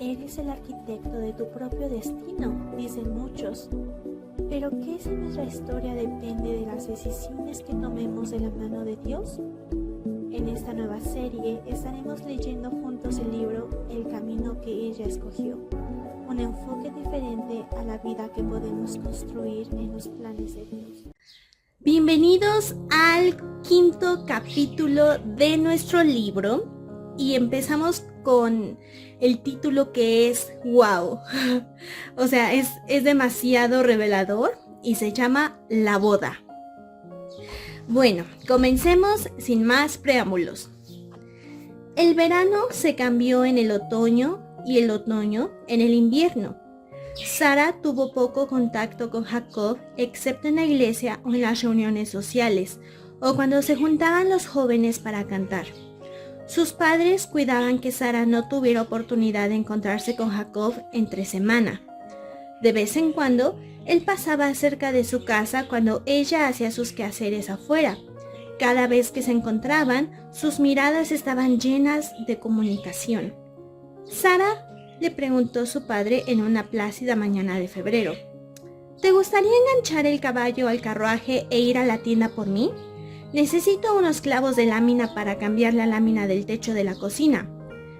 Eres el arquitecto de tu propio destino, dicen muchos. Pero ¿qué si nuestra historia depende de las decisiones que tomemos de la mano de Dios? En esta nueva serie estaremos leyendo juntos el libro El camino que ella escogió, un enfoque diferente a la vida que podemos construir en los planes de Dios. Bienvenidos al quinto capítulo de nuestro libro y empezamos con el título que es wow. O sea, es demasiado revelador y se llama La boda. Bueno, comencemos sin más preámbulos. El verano se cambió en el otoño y el otoño en el invierno. Sara tuvo poco contacto con Jacob, excepto en la iglesia o en las reuniones sociales, o cuando se juntaban los jóvenes para cantar. Sus padres cuidaban que Sara no tuviera oportunidad de encontrarse con Jacob entre semana. De vez en cuando, él pasaba cerca de su casa cuando ella hacía sus quehaceres afuera. Cada vez que se encontraban, sus miradas estaban llenas de comunicación. Sara le preguntó a su padre en una plácida mañana de febrero: ¿te gustaría enganchar el caballo al carruaje e ir a la tienda por mí? Necesito unos clavos de lámina para cambiar la lámina del techo de la cocina.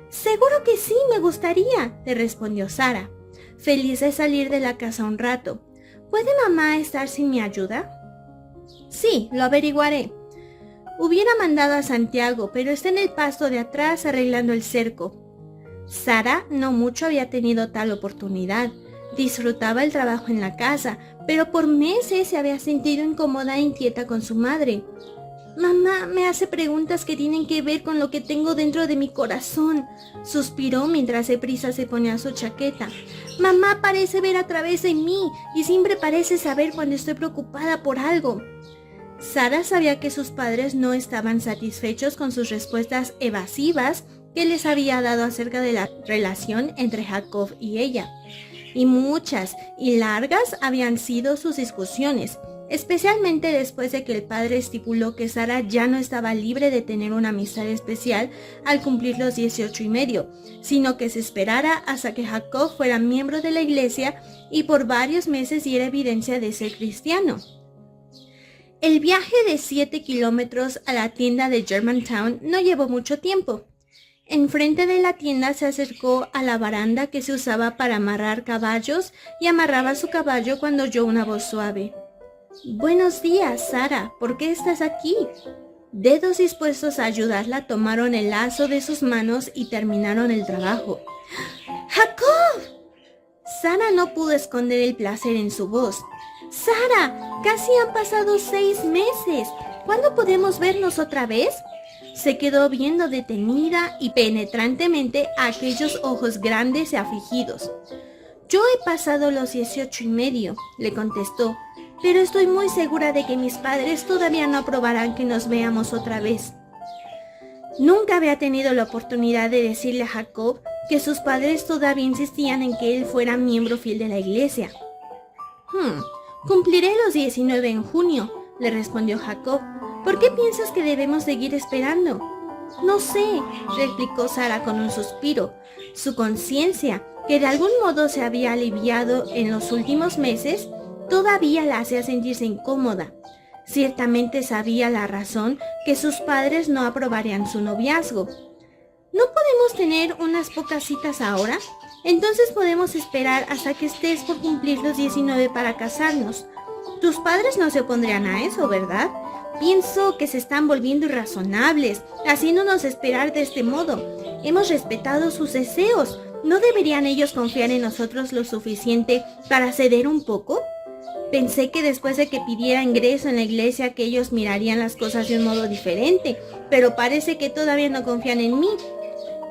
Seguro que sí, me gustaría, le respondió Sara, feliz de salir de la casa un rato. ¿Puede mamá estar sin mi ayuda? Sí, lo averiguaré. Hubiera mandado a Santiago, pero está en el pasto de atrás arreglando el cerco. Sara no mucho había tenido tal oportunidad. Disfrutaba el trabajo en la casa, pero por meses se había sentido incómoda e inquieta con su madre. Mamá me hace preguntas que tienen que ver con lo que tengo dentro de mi corazón, suspiró mientras deprisa se ponía su chaqueta. Mamá parece ver a través de mí y siempre parece saber cuando estoy preocupada por algo. Sara sabía que sus padres no estaban satisfechos con sus respuestas evasivas que les había dado acerca de la relación entre Jacob y ella. Y muchas y largas habían sido sus discusiones, especialmente después de que el padre estipuló que Sara ya no estaba libre de tener una amistad especial al cumplir los 18 y medio, sino que se esperara hasta que Jacob fuera miembro de la iglesia y por varios meses diera evidencia de ser cristiano. El viaje de 7 kilómetros a la tienda de Germantown no llevó mucho tiempo. Enfrente de la tienda se acercó a la baranda que se usaba para amarrar caballos y amarraba su caballo cuando oyó una voz suave. Buenos días, Sara, ¿por qué estás aquí? Dedos dispuestos a ayudarla tomaron el lazo de sus manos y terminaron el trabajo. ¡Jacob! Sara no pudo esconder el placer en su voz. Sara, casi han pasado 6 meses. ¿Cuándo podemos vernos otra vez? Se quedó viendo detenida y penetrantemente a aquellos ojos grandes y afligidos. Yo he pasado los 18 y medio, le contestó, pero estoy muy segura de que mis padres todavía no aprobarán que nos veamos otra vez. Nunca había tenido la oportunidad de decirle a Jacob que sus padres todavía insistían en que él fuera miembro fiel de la iglesia. Cumpliré los 19 en junio, le respondió Jacob. ¿Por qué piensas que debemos seguir esperando? No sé, replicó Sara con un suspiro. Su conciencia, que de algún modo se había aliviado en los últimos meses, todavía la hacía sentirse incómoda. Ciertamente sabía la razón que sus padres no aprobarían su noviazgo. ¿No podemos tener unas pocas citas ahora? Entonces podemos esperar hasta que estés por cumplir los 19 para casarnos. Tus padres no se opondrían a eso, ¿verdad? Pienso que se están volviendo irrazonables, haciéndonos esperar de este modo. Hemos respetado sus deseos. ¿No deberían ellos confiar en nosotros lo suficiente para ceder un poco? Pensé que después de que pidiera ingreso en la iglesia que ellos mirarían las cosas de un modo diferente, pero parece que todavía no confían en mí.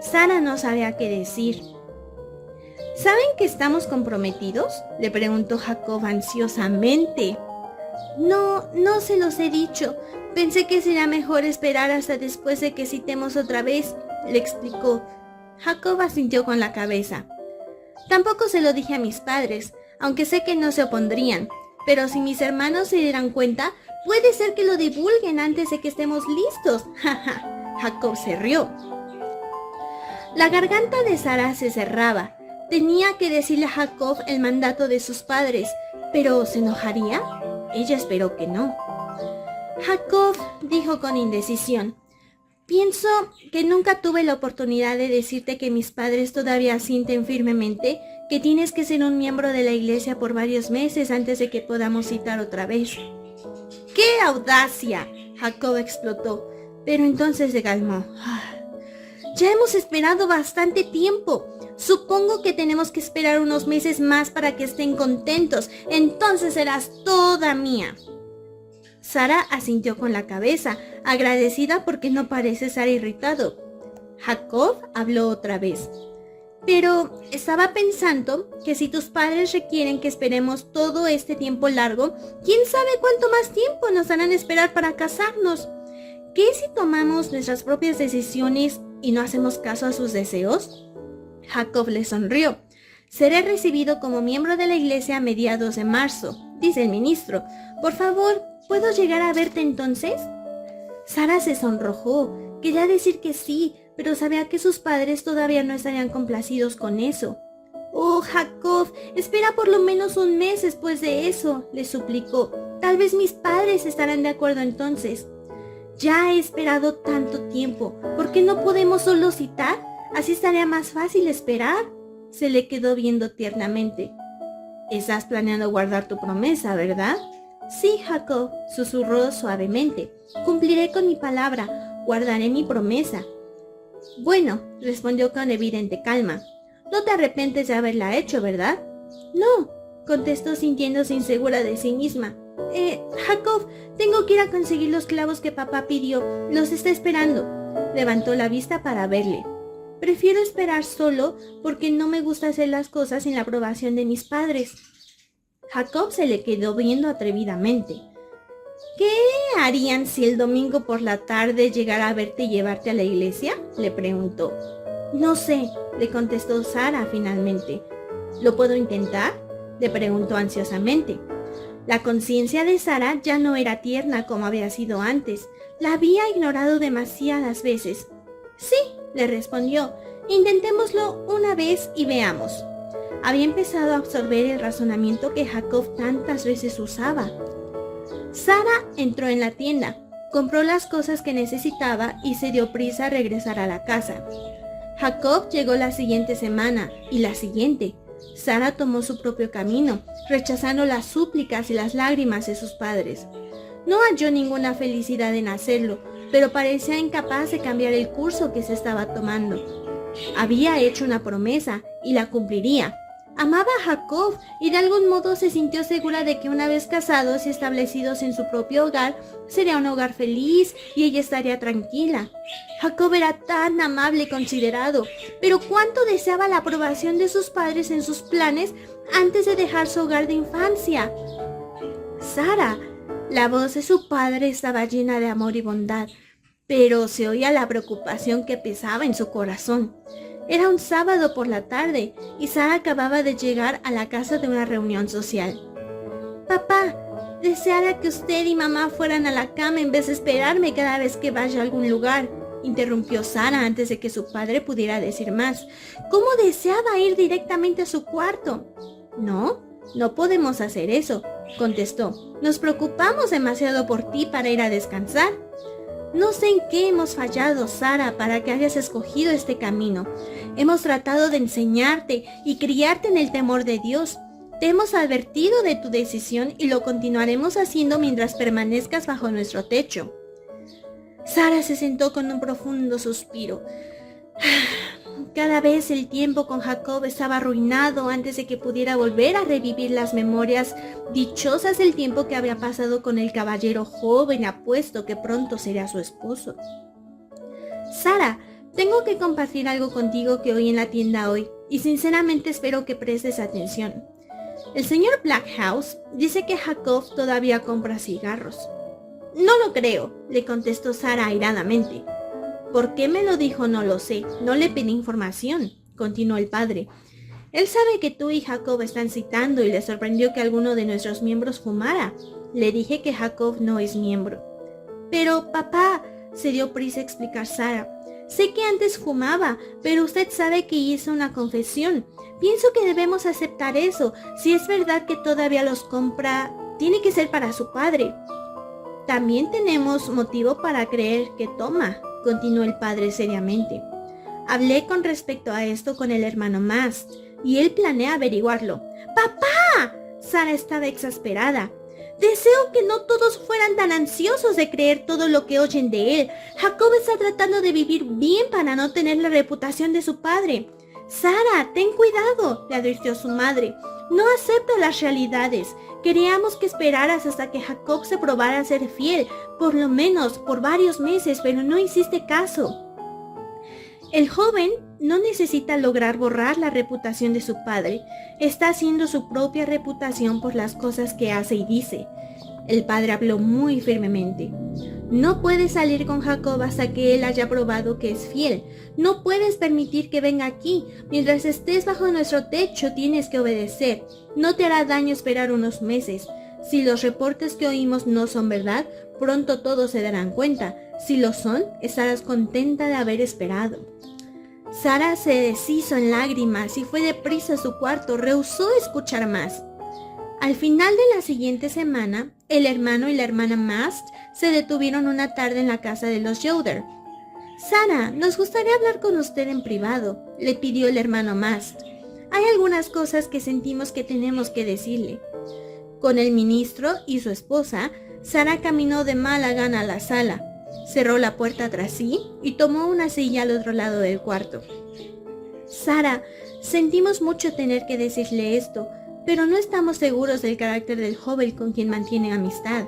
Sara no sabía qué decir. ¿Saben que estamos comprometidos?, le preguntó Jacob ansiosamente. No se los he dicho. Pensé que sería mejor esperar hasta después de que citemos otra vez, le explicó. Jacob asintió con la cabeza. Tampoco se lo dije a mis padres, aunque sé que no se opondrían. Pero si mis hermanos se dieran cuenta, puede ser que lo divulguen antes de que estemos listos. Jacob se rió. La garganta de Sara se cerraba. Tenía que decirle a Jacob el mandato de sus padres, pero ¿se enojaría? Ella esperó que no. Jacob dijo con indecisión: pienso que nunca tuve la oportunidad de decirte que mis padres todavía sienten firmemente que tienes que ser un miembro de la iglesia por varios meses antes de que podamos citar otra vez. ¡Qué audacia!, Jacob explotó, pero entonces se calmó. Ya hemos esperado bastante tiempo. Supongo que tenemos que esperar unos meses más para que estén contentos. Entonces serás toda mía. Sara asintió con la cabeza, agradecida porque no parece estar irritado. Jacob habló otra vez. Pero estaba pensando que si tus padres requieren que esperemos todo este tiempo largo, ¿quién sabe cuánto más tiempo nos harán esperar para casarnos? ¿Qué si tomamos nuestras propias decisiones y no hacemos caso a sus deseos? Jacob le sonrió. Seré recibido como miembro de la iglesia a mediados de marzo, dice el ministro. Por favor, ¿puedo llegar a verte entonces? Sara se sonrojó. Quería decir que sí, pero sabía que sus padres todavía no estarían complacidos con eso. Oh, Jacob, espera por lo menos un mes después de eso, le suplicó. Tal vez mis padres estarán de acuerdo entonces. Ya he esperado tanto tiempo. ¿Por qué no podemos solo citar? Así estaría más fácil esperar. Se le quedó viendo tiernamente. Estás planeando guardar tu promesa, ¿verdad? Sí, Jacob, susurró suavemente. Cumpliré con mi palabra. Guardaré mi promesa. Bueno, respondió con evidente calma. No te arrepientes de haberla hecho, ¿verdad? No, contestó sintiéndose insegura de sí misma. Jacob, tengo que ir a conseguir los clavos que papá pidió. Los está esperando. Levantó la vista para verle. Prefiero esperar solo porque no me gusta hacer las cosas sin la aprobación de mis padres. Jacob se le quedó viendo atrevidamente. ¿Qué harían si el domingo por la tarde llegara a verte y llevarte a la iglesia?, le preguntó. No sé, le contestó Sara finalmente. ¿Lo puedo intentar?, le preguntó ansiosamente. La conciencia de Sara ya no era tierna como había sido antes. La había ignorado demasiadas veces. Sí, le respondió. Intentémoslo una vez y veamos. Había empezado a absorber el razonamiento que Jacob tantas veces usaba. Sara entró en la tienda, compró las cosas que necesitaba y se dio prisa a regresar a la casa. Jacob llegó la siguiente semana y la siguiente. Sara tomó su propio camino, rechazando las súplicas y las lágrimas de sus padres. No halló ninguna felicidad en hacerlo, pero parecía incapaz de cambiar el curso que se estaba tomando. Había hecho una promesa y la cumpliría. Amaba a Jacob y de algún modo se sintió segura de que una vez casados y establecidos en su propio hogar, sería un hogar feliz y ella estaría tranquila. Jacob era tan amable y considerado, pero cuánto deseaba la aprobación de sus padres en sus planes antes de dejar su hogar de infancia. Sara, la voz de su padre estaba llena de amor y bondad, pero se oía la preocupación que pesaba en su corazón. Era un sábado por la tarde y Sara acababa de llegar a la casa de una reunión social. Papá, deseara que usted y mamá fueran a la cama en vez de esperarme cada vez que vaya a algún lugar, interrumpió Sara antes de que su padre pudiera decir más. ¿Cómo deseaba ir directamente a su cuarto? No podemos hacer eso, contestó. Nos preocupamos demasiado por ti para ir a descansar. No sé en qué hemos fallado, Sara, para que hayas escogido este camino. Hemos tratado de enseñarte y criarte en el temor de Dios. Te hemos advertido de tu decisión y lo continuaremos haciendo mientras permanezcas bajo nuestro techo. Sara se sentó con un profundo suspiro. Cada vez el tiempo con Jacob estaba arruinado antes de que pudiera volver a revivir las memorias dichosas del tiempo que había pasado con el caballero joven apuesto que pronto sería su esposo. Sara, tengo que compartir algo contigo que oí en la tienda hoy y sinceramente espero que prestes atención. El señor Blackhouse dice que Jacob todavía compra cigarros. No lo creo, le contestó Sara airadamente. ¿Por qué me lo dijo? No lo sé. No le pedí información, continuó el padre. Él sabe que tú y Jacob están citando y le sorprendió que alguno de nuestros miembros fumara. Le dije que Jacob no es miembro. Pero, papá, se dio prisa a explicar Sara. Sé que antes fumaba, pero usted sabe que hizo una confesión. Pienso que debemos aceptar eso. Si es verdad que todavía los compra, tiene que ser para su padre. También tenemos motivo para creer que toma, continuó el padre seriamente. Hablé con respecto a esto con el hermano Mast, y él planea averiguarlo. ¡Papá! Sara estaba exasperada. Deseo que no todos fueran tan ansiosos de creer todo lo que oyen de él. Jacob está tratando de vivir bien para no tener la reputación de su padre. Sara, ten cuidado, le advirtió su madre. No acepto las realidades. Queríamos que esperaras hasta que Jacob se probara ser fiel, por lo menos por varios meses, pero no hiciste caso. El joven no necesita lograr borrar la reputación de su padre. Está haciendo su propia reputación por las cosas que hace y dice. El padre habló muy firmemente. No puedes salir con Jacob hasta que él haya probado que es fiel. No puedes permitir que venga aquí. Mientras estés bajo nuestro techo tienes que obedecer. No te hará daño esperar unos meses. Si los reportes que oímos no son verdad, pronto todos se darán cuenta. Si lo son, estarás contenta de haber esperado. Sara se deshizo en lágrimas y fue deprisa a su cuarto. Rehusó escuchar más. Al final de la siguiente semana, el hermano y la hermana Mast se detuvieron una tarde en la casa de los Yoder. Sara, nos gustaría hablar con usted en privado, le pidió el hermano Mast. Hay algunas cosas que sentimos que tenemos que decirle. Con el ministro y su esposa, Sara caminó de mala gana a la sala. Cerró la puerta tras sí y tomó una silla al otro lado del cuarto. Sara, sentimos mucho tener que decirle esto, pero no estamos seguros del carácter del joven con quien mantienen amistad.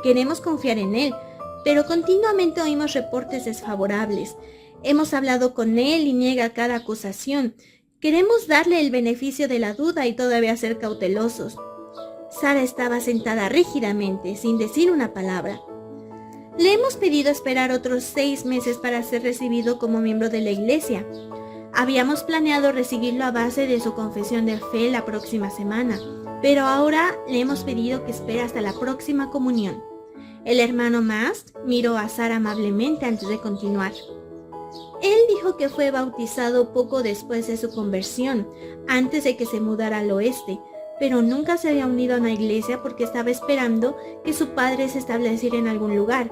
Queremos confiar en él, pero continuamente oímos reportes desfavorables. Hemos hablado con él y niega cada acusación. Queremos darle el beneficio de la duda y todavía ser cautelosos. Sara estaba sentada rígidamente, sin decir una palabra. Le hemos pedido esperar otros 6 meses para ser recibido como miembro de la iglesia. Habíamos planeado recibirlo a base de su confesión de fe la próxima semana, pero ahora le hemos pedido que espere hasta la próxima comunión. El hermano Mast miró a Sara amablemente antes de continuar. Él dijo que fue bautizado poco después de su conversión, antes de que se mudara al oeste, pero nunca se había unido a una iglesia porque estaba esperando que su padre se estableciera en algún lugar.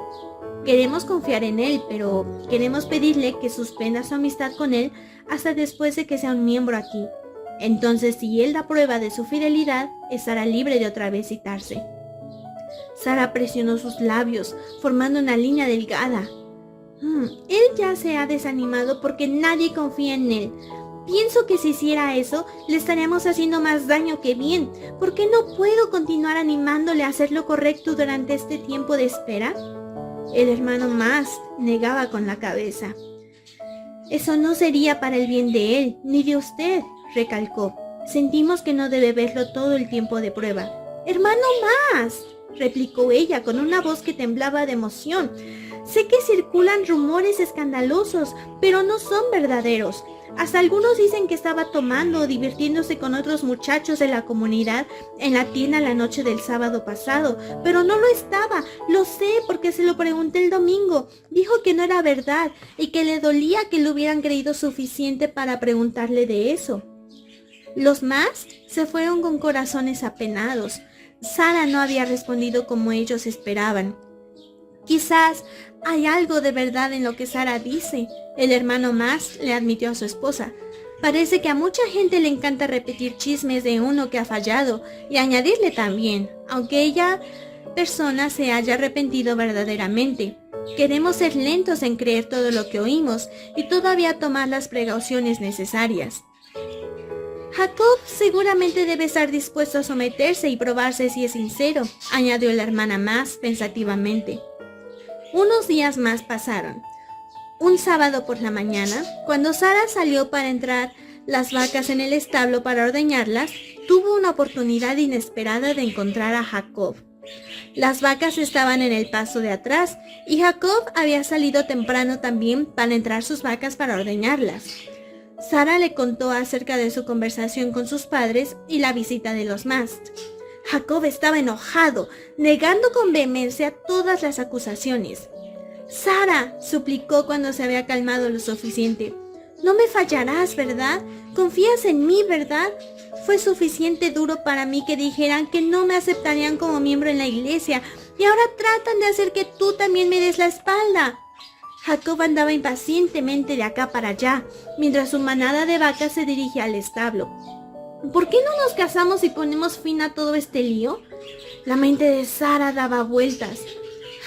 Queremos confiar en él, pero queremos pedirle que suspenda su amistad con él hasta después de que sea un miembro aquí. Entonces, si él da prueba de su fidelidad, estará libre de otra vez citarse. Sara presionó sus labios, formando una línea delgada. Él ya se ha desanimado porque nadie confía en él. Pienso que si hiciera eso, le estaríamos haciendo más daño que bien. ¿Por qué no puedo continuar animándole a hacer lo correcto durante este tiempo de espera? El hermano Mast negaba con la cabeza. Eso no sería para el bien de él, ni de usted, recalcó. Sentimos que no debe verlo todo el tiempo de prueba. Hermano Mast, replicó ella con una voz que temblaba de emoción. Sé que circulan rumores escandalosos, pero no son verdaderos. Hasta algunos dicen que estaba tomando o divirtiéndose con otros muchachos de la comunidad en la tienda la noche del sábado pasado, pero no lo estaba. Lo sé porque se lo pregunté el domingo. Dijo que no era verdad y que le dolía que le hubieran creído suficiente para preguntarle de eso. Los Mast se fueron con corazones apenados. Sara no había respondido como ellos esperaban. Quizás hay algo de verdad en lo que Sara dice, el hermano Mast le admitió a su esposa. Parece que a mucha gente le encanta repetir chismes de uno que ha fallado y añadirle también, aunque ella persona se haya arrepentido verdaderamente. Queremos ser lentos en creer todo lo que oímos y todavía tomar las precauciones necesarias. Jacob seguramente debe estar dispuesto a someterse y probarse si es sincero, añadió la hermana Mast pensativamente. Unos días más pasaron. Un sábado por la mañana, cuando Sara salió para entrar las vacas en el establo para ordeñarlas, tuvo una oportunidad inesperada de encontrar a Jacob. Las vacas estaban en el paso de atrás y Jacob había salido temprano también para entrar sus vacas para ordeñarlas. Sara le contó acerca de su conversación con sus padres y la visita de los Mast. Jacob estaba enojado, negando con vehemencia todas las acusaciones. Sara, suplicó cuando se había calmado lo suficiente. No me fallarás, ¿verdad? Confías en mí, ¿verdad? Fue suficiente duro para mí que dijeran que no me aceptarían como miembro en la iglesia y ahora tratan de hacer que tú también me des la espalda. Jacob andaba impacientemente de acá para allá, mientras su manada de vacas se dirigía al establo. ¿Por qué no nos casamos y ponemos fin a todo este lío? La mente de Sara daba vueltas.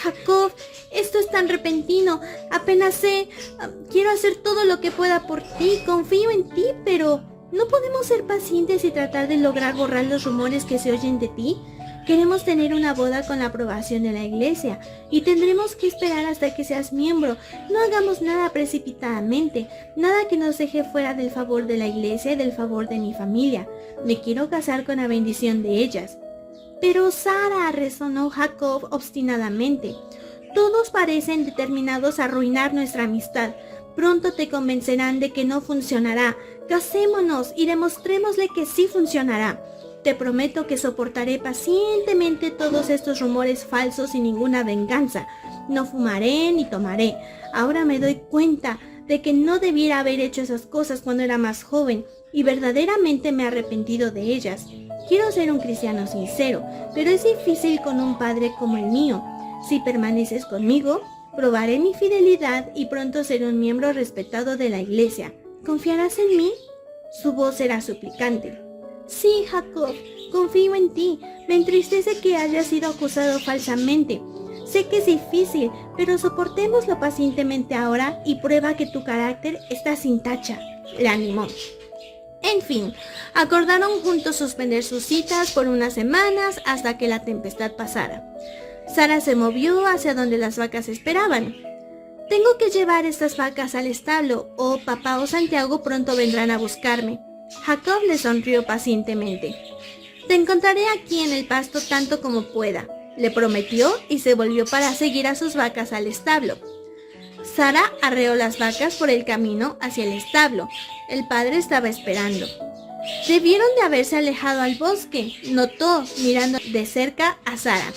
Jacob, esto es tan repentino, apenas sé, quiero hacer todo lo que pueda por ti, confío en ti, pero ¿no podemos ser pacientes y tratar de lograr borrar los rumores que se oyen de ti? Queremos tener una boda con la aprobación de la iglesia y tendremos que esperar hasta que seas miembro. No hagamos nada precipitadamente, nada que nos deje fuera del favor de la iglesia y del favor de mi familia. Me quiero casar con la bendición de ellas. Pero Sara, resonó Jacob obstinadamente, todos parecen determinados a arruinar nuestra amistad. Pronto te convencerán de que no funcionará. Casémonos y demostrémosle que sí funcionará. Te prometo que soportaré pacientemente todos estos rumores falsos sin ninguna venganza. No fumaré ni tomaré. Ahora me doy cuenta de que no debiera haber hecho esas cosas cuando era más joven y verdaderamente me he arrepentido de ellas. Quiero ser un cristiano sincero, pero es difícil con un padre como el mío. Si permaneces conmigo, probaré mi fidelidad y pronto seré un miembro respetado de la iglesia. ¿Confiarás en mí? Su voz era suplicante. Sí, Jacob, confío en ti. Me entristece que hayas sido acusado falsamente. Sé que es difícil, pero soportémoslo pacientemente ahora y prueba que tu carácter está sin tacha. Le animó. En fin, acordaron juntos suspender sus citas por unas semanas hasta que la tempestad pasara. Sara se movió hacia donde las vacas esperaban. Tengo que llevar estas vacas al establo, o papá o Santiago pronto vendrán a buscarme. Jacob le sonrió pacientemente. Te encontraré aquí en el pasto tanto como pueda, le prometió y se volvió para seguir a sus vacas al establo. Sara arreó las vacas por el camino hacia el establo. El padre estaba esperando. Debieron de haberse alejado al bosque, notó, mirando de cerca a Sara.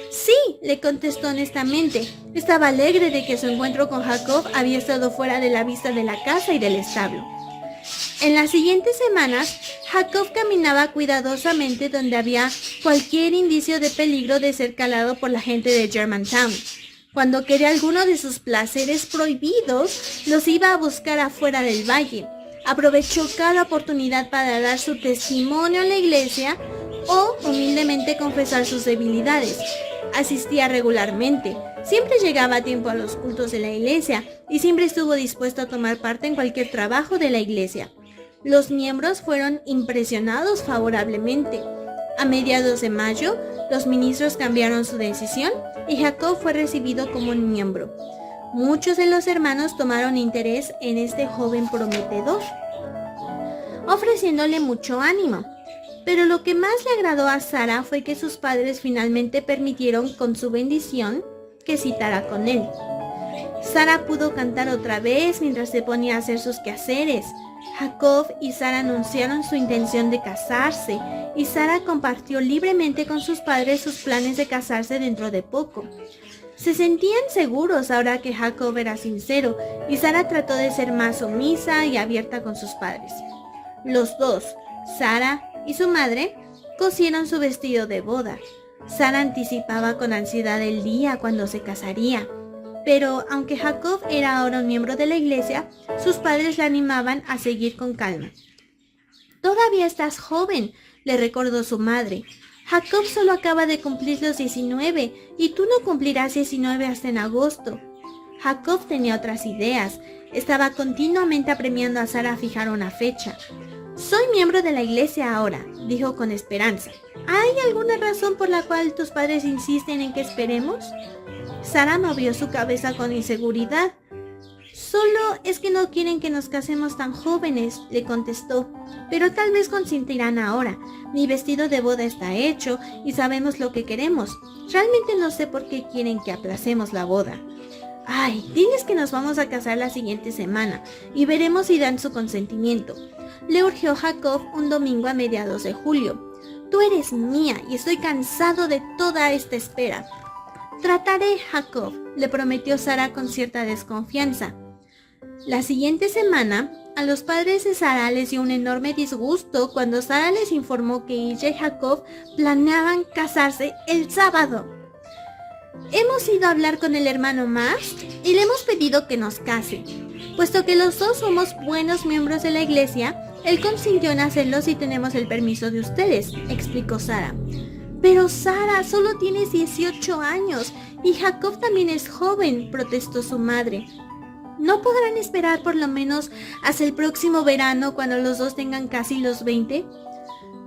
Sí, le contestó honestamente. Estaba alegre de que su encuentro con Jacob había estado fuera de la vista de la casa y del establo. En las siguientes semanas, Jacob caminaba cuidadosamente donde había cualquier indicio de peligro de ser calado por la gente de Germantown. Cuando quería alguno de sus placeres prohibidos, los iba a buscar afuera del valle. Aprovechó cada oportunidad para dar su testimonio en la iglesia o humildemente confesar sus debilidades. Asistía regularmente, siempre llegaba a tiempo a los cultos de la iglesia y siempre estuvo dispuesto a tomar parte en cualquier trabajo de la iglesia. Los miembros fueron impresionados favorablemente. A mediados de mayo, los ministros cambiaron su decisión y Jacob fue recibido como un miembro. Muchos de los hermanos tomaron interés en este joven prometedor, ofreciéndole mucho ánimo. Pero lo que más le agradó a Sara fue que sus padres finalmente permitieron con su bendición que citara con él. Sara pudo cantar otra vez mientras se ponía a hacer sus quehaceres. Jacob y Sara anunciaron su intención de casarse y Sara compartió libremente con sus padres sus planes de casarse dentro de poco. Se sentían seguros ahora que Jacob era sincero y Sara trató de ser más sumisa y abierta con sus padres. Los dos, Sara y su madre, cosieron su vestido de boda. Sara anticipaba con ansiedad el día cuando se casaría. Pero aunque Jacob era ahora un miembro de la iglesia, sus padres le animaban a seguir con calma. Todavía estás joven, le recordó su madre. Jacob solo acaba de cumplir los 19 y tú no cumplirás 19 hasta en agosto. Jacob tenía otras ideas. Estaba continuamente apremiando a Sara a fijar una fecha. Soy miembro de la iglesia ahora, dijo con esperanza. ¿Hay alguna razón por la cual tus padres insisten en que esperemos? Sara movió su cabeza con inseguridad. Solo es que no quieren que nos casemos tan jóvenes, le contestó. Pero tal vez consentirán ahora. Mi vestido de boda está hecho y sabemos lo que queremos. Realmente no sé por qué quieren que aplacemos la boda. Ay, diles que nos vamos a casar la siguiente semana y veremos si dan su consentimiento. Le urgió Jacob un domingo a mediados de julio. Tú eres mía y estoy cansado de toda esta espera. Trataré, Jacob, le prometió Sara con cierta desconfianza. La siguiente semana, a los padres de Sara les dio un enorme disgusto cuando Sara les informó que ella y Jacob planeaban casarse el sábado. Hemos ido a hablar con el hermano Mast y le hemos pedido que nos case. Puesto que los dos somos buenos miembros de la iglesia, él consintió en hacerlo si tenemos el permiso de ustedes, explicó Sara. Pero Sara, solo tienes 18 años y Jacob también es joven, protestó su madre. ¿No podrán esperar por lo menos hasta el próximo verano cuando los dos tengan casi los 20?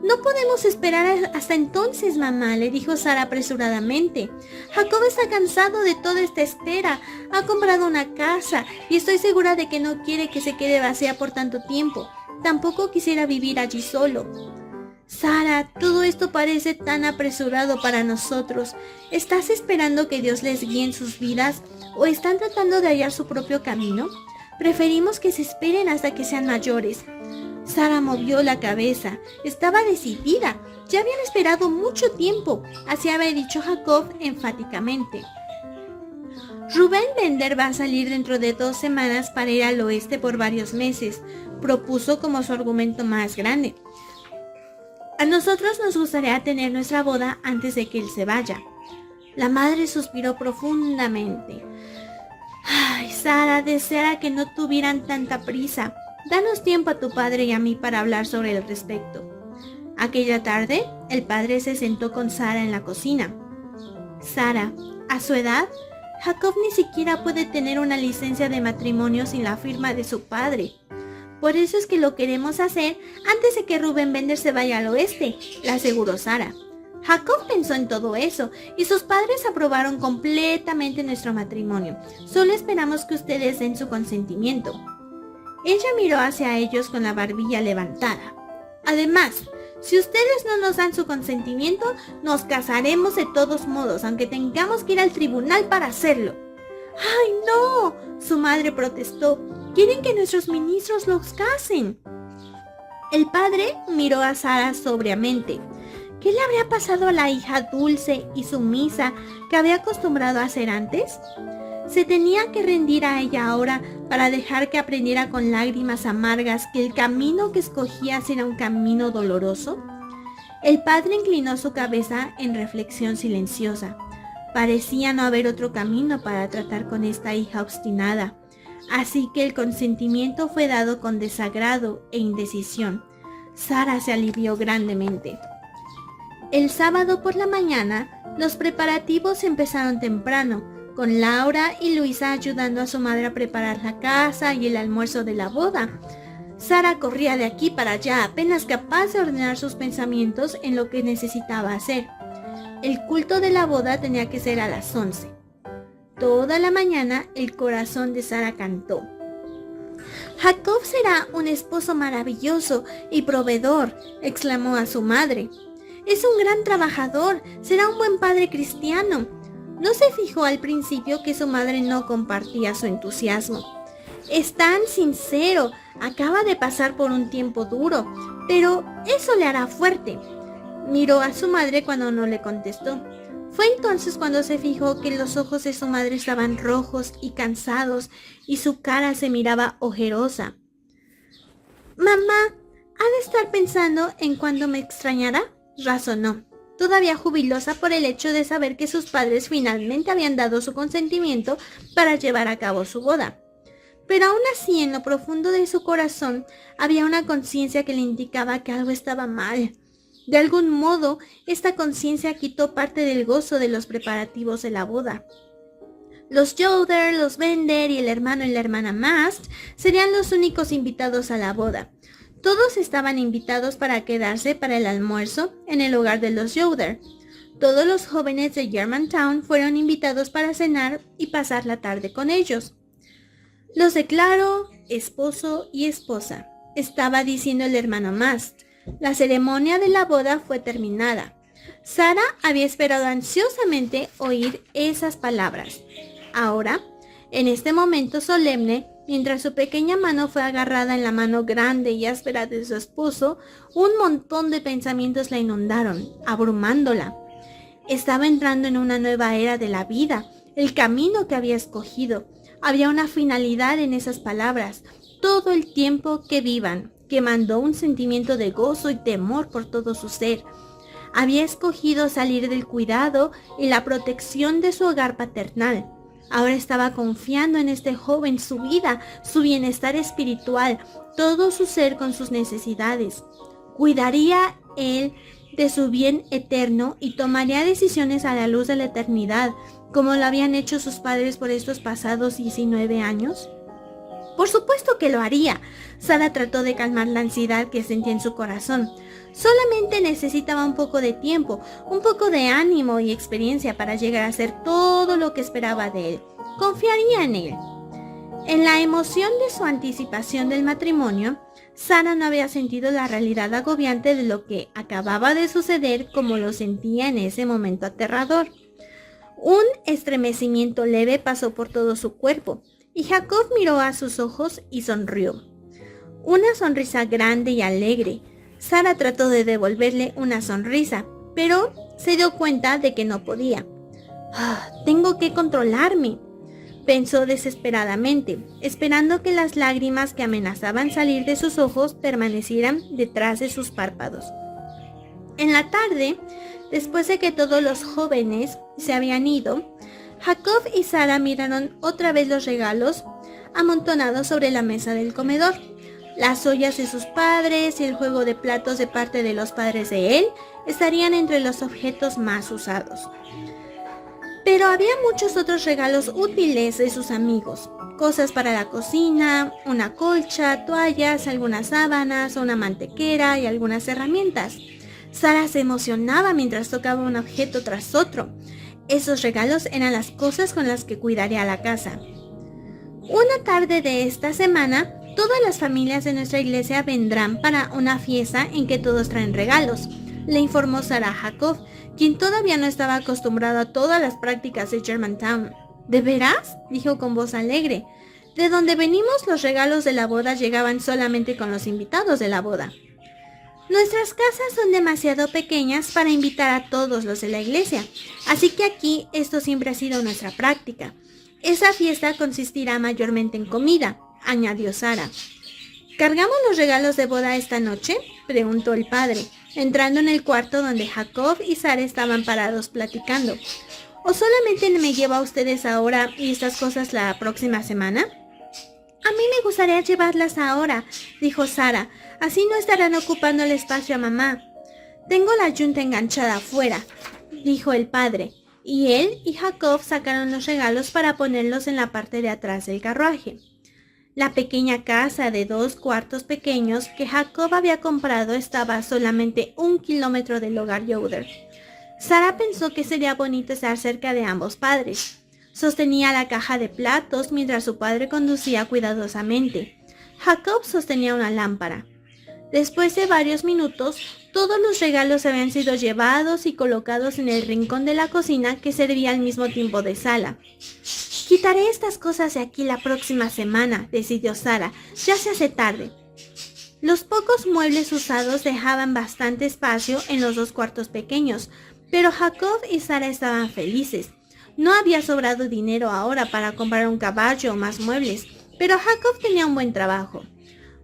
No podemos esperar hasta entonces, mamá, le dijo Sara apresuradamente. Jacob está cansado de toda esta espera, ha comprado una casa y estoy segura de que no quiere que se quede vacía por tanto tiempo. Tampoco quisiera vivir allí solo. Sara, todo esto parece tan apresurado para nosotros. ¿Estás esperando que Dios les guíe en sus vidas o están tratando de hallar su propio camino? Preferimos que se esperen hasta que sean mayores. Sara movió la cabeza. Estaba decidida. Ya habían esperado mucho tiempo, así había dicho Jacob enfáticamente. Rubén Bender va a salir dentro de 2 semanas para ir al oeste por varios meses, propuso como su argumento más grande. A nosotros nos gustaría tener nuestra boda antes de que él se vaya. La madre suspiró profundamente. Ay, Sara, deseara que no tuvieran tanta prisa. Danos tiempo a tu padre y a mí para hablar sobre el respecto. Aquella tarde, el padre se sentó con Sara en la cocina. Sara, a su edad, Jacob ni siquiera puede tener una licencia de matrimonio sin la firma de su padre. Por eso es que lo queremos hacer antes de que Rubén Bender se vaya al oeste, le aseguró Sara. Jacob pensó en todo eso y sus padres aprobaron completamente nuestro matrimonio. Solo esperamos que ustedes den su consentimiento. Ella miró hacia ellos con la barbilla levantada. Además, si ustedes no nos dan su consentimiento, nos casaremos de todos modos, aunque tengamos que ir al tribunal para hacerlo. ¡Ay, no! Su madre protestó. Quieren que nuestros ministros los casen. El padre miró a Sara sobriamente. ¿Qué le habría pasado a la hija dulce y sumisa que había acostumbrado a hacer antes? ¿Se tenía que rendir a ella ahora para dejar que aprendiera con lágrimas amargas que el camino que escogía era un camino doloroso? El padre inclinó su cabeza en reflexión silenciosa. Parecía no haber otro camino para tratar con esta hija obstinada, así que el consentimiento fue dado con desagrado e indecisión. Sara se alivió grandemente. El sábado por la mañana, los preparativos empezaron temprano, con Laura y Luisa ayudando a su madre a preparar la casa y el almuerzo de la boda. Sara corría de aquí para allá, apenas capaz de ordenar sus pensamientos en lo que necesitaba hacer. El culto de la boda tenía que ser a las 11. Toda la mañana el corazón de Sara cantó. Jacob será un esposo maravilloso y proveedor, exclamó a su madre. Es un gran trabajador, será un buen padre cristiano. No se fijó al principio que su madre no compartía su entusiasmo. Es tan sincero, acaba de pasar por un tiempo duro, pero eso le hará fuerte. Miró a su madre cuando no le contestó. Fue entonces cuando se fijó que los ojos de su madre estaban rojos y cansados y su cara se miraba ojerosa. Mamá, ¿ha de estar pensando en cuándo me extrañará?, razonó, todavía jubilosa por el hecho de saber que sus padres finalmente habían dado su consentimiento para llevar a cabo su boda. Pero aún así, en lo profundo de su corazón, había una conciencia que le indicaba que algo estaba mal. De algún modo, esta conciencia quitó parte del gozo de los preparativos de la boda. Los Yoder, los Bender y el hermano y la hermana Mast serían los únicos invitados a la boda. Todos estaban invitados para quedarse para el almuerzo en el hogar de los Yoder. Todos los jóvenes de Germantown fueron invitados para cenar y pasar la tarde con ellos. Los declaro esposo y esposa, estaba diciendo el hermano Mast. La ceremonia de la boda fue terminada. Sara había esperado ansiosamente oír esas palabras. Ahora, en este momento solemne, mientras su pequeña mano fue agarrada en la mano grande y áspera de su esposo, un montón de pensamientos la inundaron, abrumándola. Estaba entrando en una nueva era de la vida, el camino que había escogido. Había una finalidad en esas palabras, todo el tiempo que vivan, que mandó un sentimiento de gozo y temor por todo su ser. Había escogido salir del cuidado y la protección de su hogar paternal. Ahora estaba confiando en este joven, su vida, su bienestar espiritual, todo su ser con sus necesidades. Cuidaría él de su bien eterno y tomaría decisiones a la luz de la eternidad, como lo habían hecho sus padres por estos pasados 19 años. Por supuesto que lo haría. Sara trató de calmar la ansiedad que sentía en su corazón. Solamente necesitaba un poco de tiempo, un poco de ánimo y experiencia para llegar a hacer todo lo que esperaba de él. Confiaría en él. En la emoción de su anticipación del matrimonio, Sara no había sentido la realidad agobiante de lo que acababa de suceder como lo sentía en ese momento aterrador. Un estremecimiento leve pasó por todo su cuerpo, y Jacob miró a sus ojos y sonrió. Una sonrisa grande y alegre. Sara trató de devolverle una sonrisa, pero se dio cuenta de que no podía. Tengo que controlarme, pensó desesperadamente, esperando que las lágrimas que amenazaban salir de sus ojos permanecieran detrás de sus párpados. En la tarde, después de que todos los jóvenes se habían ido, Jacob y Sara miraron otra vez los regalos amontonados sobre la mesa del comedor. Las ollas de sus padres y el juego de platos de parte de los padres de él estarían entre los objetos más usados. Pero había muchos otros regalos útiles de sus amigos. Cosas para la cocina, una colcha, toallas, algunas sábanas, una mantequera y algunas herramientas. Sara se emocionaba mientras tocaba un objeto tras otro. Esos regalos eran las cosas con las que cuidaría la casa. Una tarde de esta semana, todas las familias de nuestra iglesia vendrán para una fiesta en que todos traen regalos, le informó Sara a Jacob, quien todavía no estaba acostumbrado a todas las prácticas de Germantown. ¿De veras?, dijo con voz alegre. De donde venimos, los regalos de la boda llegaban solamente con los invitados de la boda. Nuestras casas son demasiado pequeñas para invitar a todos los de la iglesia, así que aquí esto siempre ha sido nuestra práctica. Esa fiesta consistirá mayormente en comida, añadió Sara. ¿Cargamos los regalos de boda esta noche?, preguntó el padre, entrando en el cuarto donde Jacob y Sara estaban parados platicando. ¿O solamente me lleva a ustedes ahora y estas cosas la próxima semana? A mí me gustaría llevarlas ahora, dijo Sara. Así no estarán ocupando el espacio a mamá. Tengo la yunta enganchada afuera, dijo el padre, y él y Jacob sacaron los regalos para ponerlos en la parte de atrás del carruaje. La pequeña casa de 2 cuartos pequeños que Jacob había comprado estaba a solamente 1 kilómetro del hogar Yoder. Sara pensó que sería bonito estar cerca de ambos padres. Sostenía la caja de platos mientras su padre conducía cuidadosamente. Jacob sostenía una lámpara. Después de varios minutos, todos los regalos habían sido llevados y colocados en el rincón de la cocina que servía al mismo tiempo de sala. Quitaré estas cosas de aquí la próxima semana, decidió Sara. Ya se hace tarde. Los pocos muebles usados dejaban bastante espacio en los 2 cuartos pequeños, pero Jacob y Sara estaban felices. No había sobrado dinero ahora para comprar un caballo o más muebles, pero Jacob tenía un buen trabajo.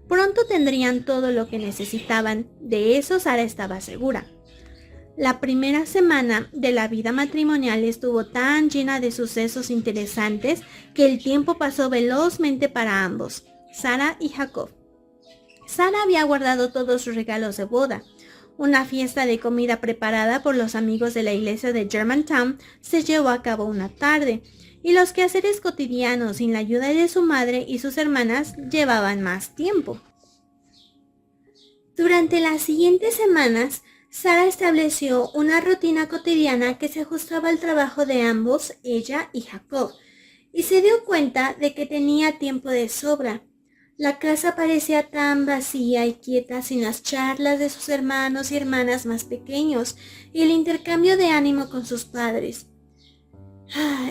Pronto tendrían todo lo que necesitaban, de eso Sara estaba segura. La primera semana de la vida matrimonial estuvo tan llena de sucesos interesantes que el tiempo pasó velozmente para ambos, Sara y Jacob. Sara había guardado todos sus regalos de boda. Una fiesta de comida preparada por los amigos de la iglesia de Germantown se llevó a cabo una tarde, y los quehaceres cotidianos sin la ayuda de su madre y sus hermanas llevaban más tiempo. Durante las siguientes semanas, Sara estableció una rutina cotidiana que se ajustaba al trabajo de ambos, ella y Jacob, y se dio cuenta de que tenía tiempo de sobra. La casa parecía tan vacía y quieta sin las charlas de sus hermanos y hermanas más pequeños y el intercambio de ánimo con sus padres.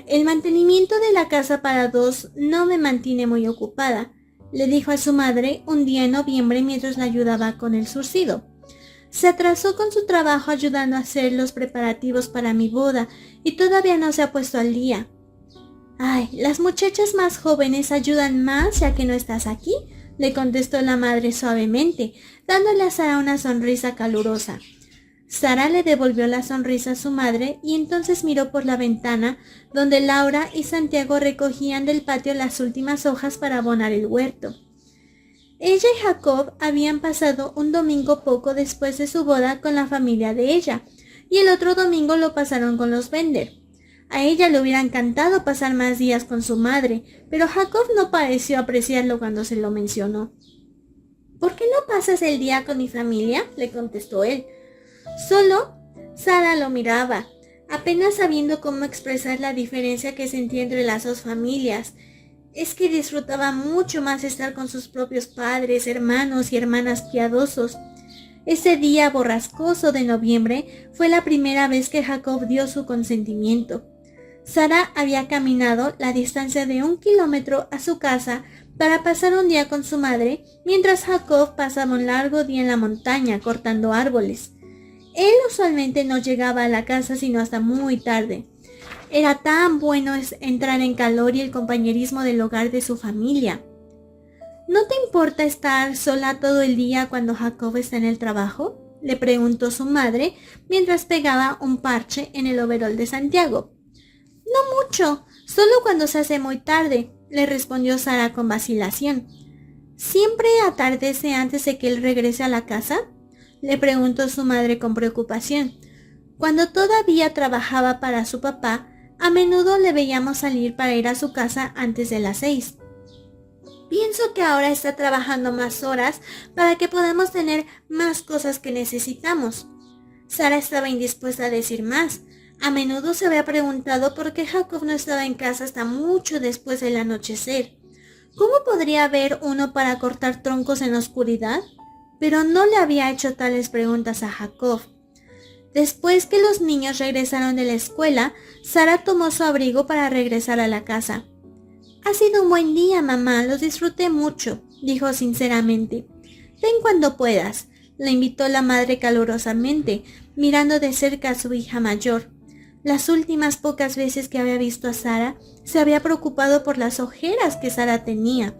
El mantenimiento de la casa para 2 no me mantiene muy ocupada, le dijo a su madre un día en noviembre mientras la ayudaba con el surcido. Se atrasó con su trabajo ayudando a hacer los preparativos para mi boda y todavía no se ha puesto al día. Ay, las muchachas más jóvenes ayudan más ya que no estás aquí, le contestó la madre suavemente, dándole a Sara una sonrisa calurosa. Sara le devolvió la sonrisa a su madre y entonces miró por la ventana donde Laura y Santiago recogían del patio las últimas hojas para abonar el huerto. Ella y Jacob habían pasado un domingo poco después de su boda con la familia de ella y el otro domingo lo pasaron con los Bender. A ella le hubiera encantado pasar más días con su madre, pero Jacob no pareció apreciarlo cuando se lo mencionó. «¿Por qué no pasas el día con mi familia?», le contestó él. Solo Sara lo miraba, apenas sabiendo cómo expresar la diferencia que sentía entre las dos familias. Es que disfrutaba mucho más estar con sus propios padres, hermanos y hermanas piadosos. Ese día borrascoso de noviembre fue la primera vez que Jacob dio su consentimiento. Sara había caminado la distancia de 1 kilómetro a su casa para pasar un día con su madre, mientras Jacob pasaba un largo día en la montaña cortando árboles. Él usualmente no llegaba a la casa sino hasta muy tarde. Era tan bueno entrar en calor y el compañerismo del hogar de su familia. «¿No te importa estar sola todo el día cuando Jacob está en el trabajo?», le preguntó su madre mientras pegaba un parche en el overol de Santiago. «No mucho, solo cuando se hace muy tarde», le respondió Sara con vacilación. «¿Siempre atardece antes de que él regrese a la casa?», le preguntó su madre con preocupación. Cuando todavía trabajaba para su papá, a menudo le veíamos salir para ir a su casa antes de las 6. «Pienso que ahora está trabajando más horas para que podamos tener más cosas que necesitamos». Sara estaba indispuesta a decir más. A menudo se había preguntado por qué Jacob no estaba en casa hasta mucho después del anochecer. ¿Cómo podría haber uno para cortar troncos en la oscuridad? Pero no le había hecho tales preguntas a Jacob. Después que los niños regresaron de la escuela, Sara tomó su abrigo para regresar a la casa. «Ha sido un buen día, mamá, los disfruté mucho», dijo sinceramente. «Ven cuando puedas», la invitó la madre calurosamente, mirando de cerca a su hija mayor. Las últimas pocas veces que había visto a Sara, se había preocupado por las ojeras que Sara tenía.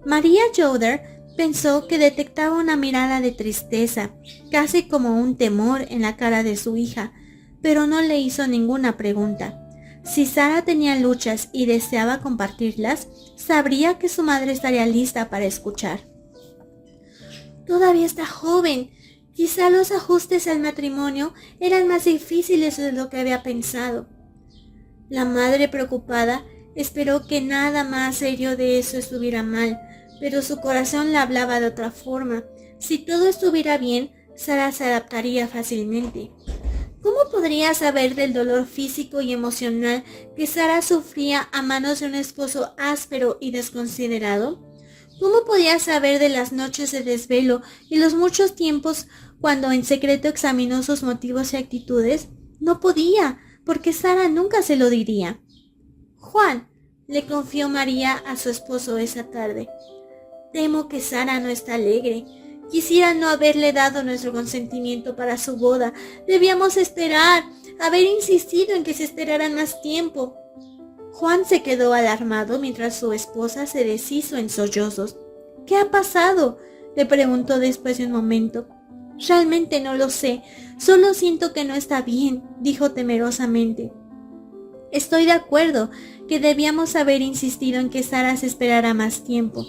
María Yoder pensó que detectaba una mirada de tristeza, casi como un temor en la cara de su hija, pero no le hizo ninguna pregunta. Si Sara tenía luchas y deseaba compartirlas, sabría que su madre estaría lista para escuchar. «Todavía está joven. Quizá los ajustes al matrimonio eran más difíciles de lo que había pensado». La madre, preocupada, esperó que nada más serio de eso estuviera mal, pero su corazón le hablaba de otra forma. Si todo estuviera bien, Sara se adaptaría fácilmente. ¿Cómo podría saber del dolor físico y emocional que Sara sufría a manos de un esposo áspero y desconsiderado? ¿Cómo podía saber de las noches de desvelo y los muchos tiempos cuando en secreto examinó sus motivos y actitudes? No podía, porque Sara nunca se lo diría. «Juan», le confió María a su esposo esa tarde, «temo que Sara no está alegre. Quisiera no haberle dado nuestro consentimiento para su boda. Debíamos esperar, haber insistido en que se esperaran más tiempo». Juan se quedó alarmado mientras su esposa se deshizo en sollozos. «¿Qué ha pasado?», le preguntó después de un momento. «Realmente no lo sé, solo siento que no está bien», dijo temerosamente. «Estoy de acuerdo que debíamos haber insistido en que Sara se esperara más tiempo.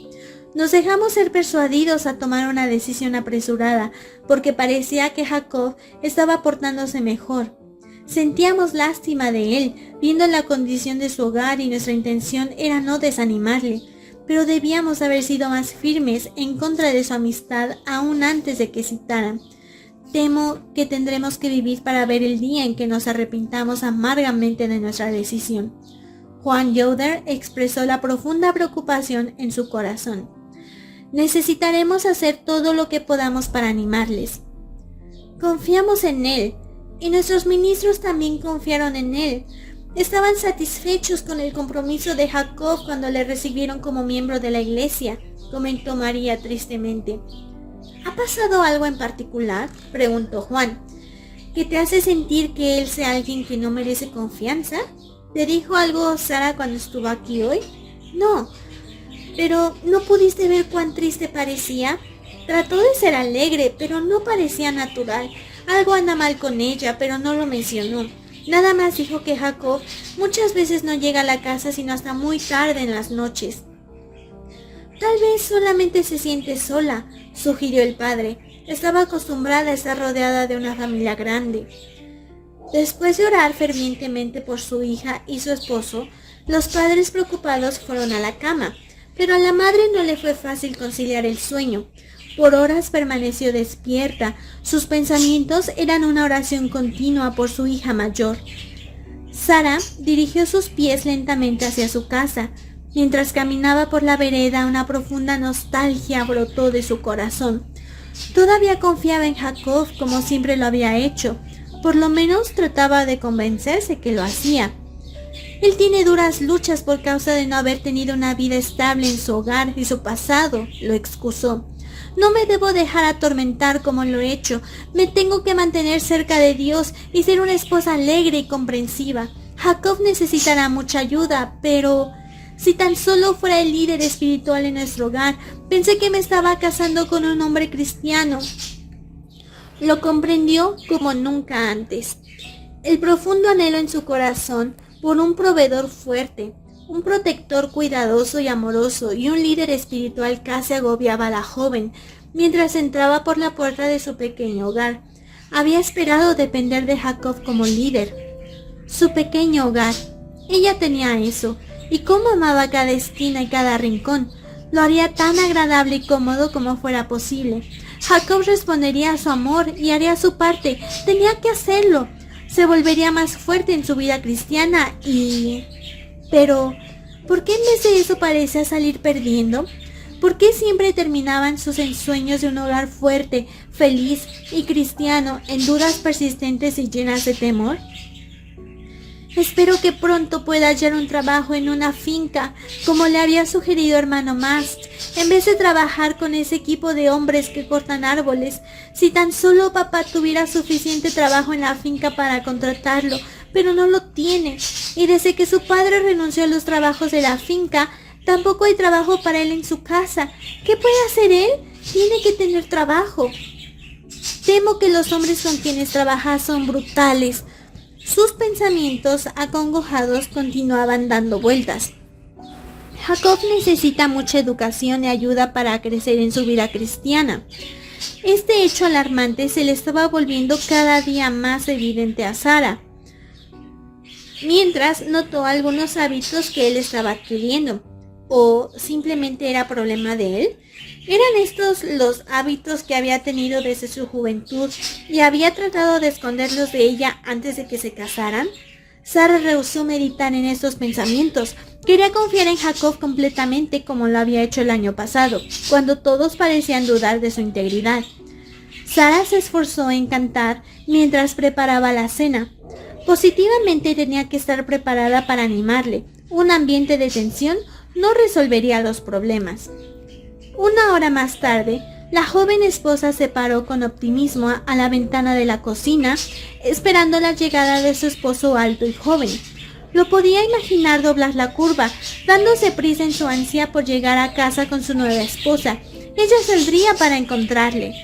Nos dejamos ser persuadidos a tomar una decisión apresurada porque parecía que Jacob estaba portándose mejor. Sentíamos lástima de él, viendo la condición de su hogar, y nuestra intención era no desanimarle, pero debíamos haber sido más firmes en contra de su amistad aún antes de que citaran. Temo que tendremos que vivir para ver el día en que nos arrepintamos amargamente de nuestra decisión». Juan Yoder expresó la profunda preocupación en su corazón. «Necesitaremos hacer todo lo que podamos para animarles. Confiamos en él, y nuestros ministros también confiaron en él. Estaban satisfechos con el compromiso de Jacob cuando le recibieron como miembro de la iglesia», comentó María tristemente. ¿Ha pasado algo en particular?, preguntó Juan, ¿que te hace sentir que él sea alguien que no merece confianza? ¿Te dijo algo Sara cuando estuvo aquí hoy? No, pero ¿no pudiste ver cuán triste parecía? Trató de ser alegre, pero no parecía natural. Algo anda mal con ella, pero no lo mencionó. Nada más dijo que Jacob muchas veces no llega a la casa sino hasta muy tarde en las noches. Tal vez solamente se siente sola, sugirió el padre. Estaba acostumbrada a estar rodeada de una familia grande. Después de orar fervientemente por su hija y su esposo, los padres preocupados fueron a la cama, pero a la madre no le fue fácil conciliar el sueño. Por horas permaneció despierta. Sus pensamientos eran una oración continua por su hija mayor. Sara dirigió sus pies lentamente hacia su casa. Mientras caminaba por la vereda, una profunda nostalgia brotó de su corazón. Todavía confiaba en Jacob como siempre lo había hecho. Por lo menos trataba de convencerse que lo hacía. Él tiene duras luchas por causa de no haber tenido una vida estable en su hogar y su pasado, lo excusó. No me debo dejar atormentar como lo he hecho. Me tengo que mantener cerca de Dios y ser una esposa alegre y comprensiva. Jacob necesitará mucha ayuda, pero si tan solo fuera el líder espiritual en nuestro hogar, pensé que me estaba casando con un hombre cristiano. Lo comprendió como nunca antes. El profundo anhelo en su corazón por un proveedor fuerte, un protector cuidadoso y amoroso y un líder espiritual casi agobiaba a la joven mientras entraba por la puerta de su pequeño hogar. Había esperado depender de Jacob como líder. Su pequeño hogar. Ella tenía eso, y cómo amaba cada esquina y cada rincón. Lo haría tan agradable y cómodo como fuera posible. Jacob respondería a su amor y haría su parte. Tenía que hacerlo. Se volvería más fuerte en su vida cristiana y... Pero, ¿por qué en vez de eso parecía salir perdiendo? ¿Por qué siempre terminaban sus ensueños de un hogar fuerte, feliz y cristiano en dudas persistentes y llenas de temor? Espero que pronto pueda hallar un trabajo en una finca, como le había sugerido hermano Mast, en vez de trabajar con ese equipo de hombres que cortan árboles. Si tan solo papá tuviera suficiente trabajo en la finca para contratarlo, pero no lo tiene. Y desde que su padre renunció a los trabajos de la finca, tampoco hay trabajo para él en su casa. ¿Qué puede hacer él? Tiene que tener trabajo. Temo que los hombres con quienes trabaja son brutales. Sus pensamientos acongojados continuaban dando vueltas. Jacob necesita mucha educación y ayuda para crecer en su vida cristiana. Este hecho alarmante se le estaba volviendo cada día más evidente a Sara, mientras notó algunos hábitos que él estaba adquiriendo. ¿O simplemente era problema de él? ¿Eran estos los hábitos que había tenido desde su juventud y había tratado de esconderlos de ella antes de que se casaran? Sara rehusó meditar en estos pensamientos. Quería confiar en Jacob completamente como lo había hecho el año pasado, cuando todos parecían dudar de su integridad. Sara se esforzó en cantar mientras preparaba la cena. Positivamente tenía que estar preparada para animarle. Un ambiente de tensión no resolvería los problemas. Una hora más tarde, la joven esposa se paró con optimismo a la ventana de la cocina, esperando la llegada de su esposo alto y joven. Lo podía imaginar doblar la curva, dándose prisa en su ansia por llegar a casa con su nueva esposa. Ella saldría para encontrarle.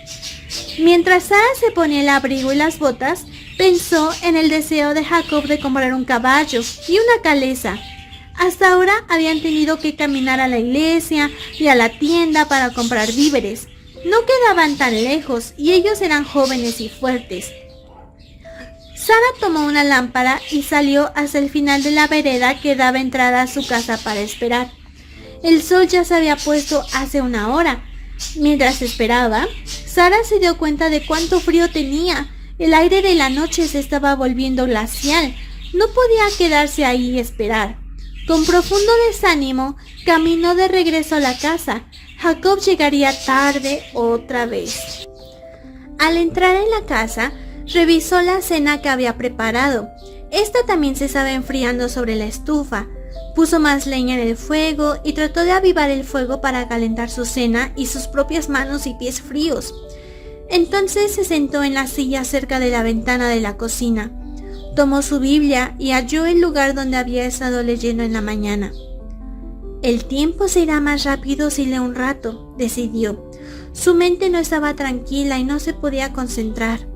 Mientras Sara se ponía el abrigo y las botas, pensó en el deseo de Jacob de comprar un caballo y una caleza. Hasta ahora habían tenido que caminar a la iglesia y a la tienda para comprar víveres. No quedaban tan lejos y ellos eran jóvenes y fuertes. Sara tomó una lámpara y salió hacia el final de la vereda que daba entrada a su casa para esperar. El sol ya se había puesto hace una hora. Mientras esperaba, Sara se dio cuenta de cuánto frío tenía. El aire de la noche se estaba volviendo glacial. No podía quedarse ahí y esperar. Con profundo desánimo, caminó de regreso a la casa. Jacob llegaría tarde otra vez. Al entrar en la casa, revisó la cena que había preparado. Esta también se estaba enfriando sobre la estufa. Puso más leña en el fuego y trató de avivar el fuego para calentar su cena y sus propias manos y pies fríos. Entonces se sentó en la silla cerca de la ventana de la cocina. Tomó su Biblia y halló el lugar donde había estado leyendo en la mañana. El tiempo se irá más rápido si leo un rato, decidió. Su mente no estaba tranquila y no se podía concentrar.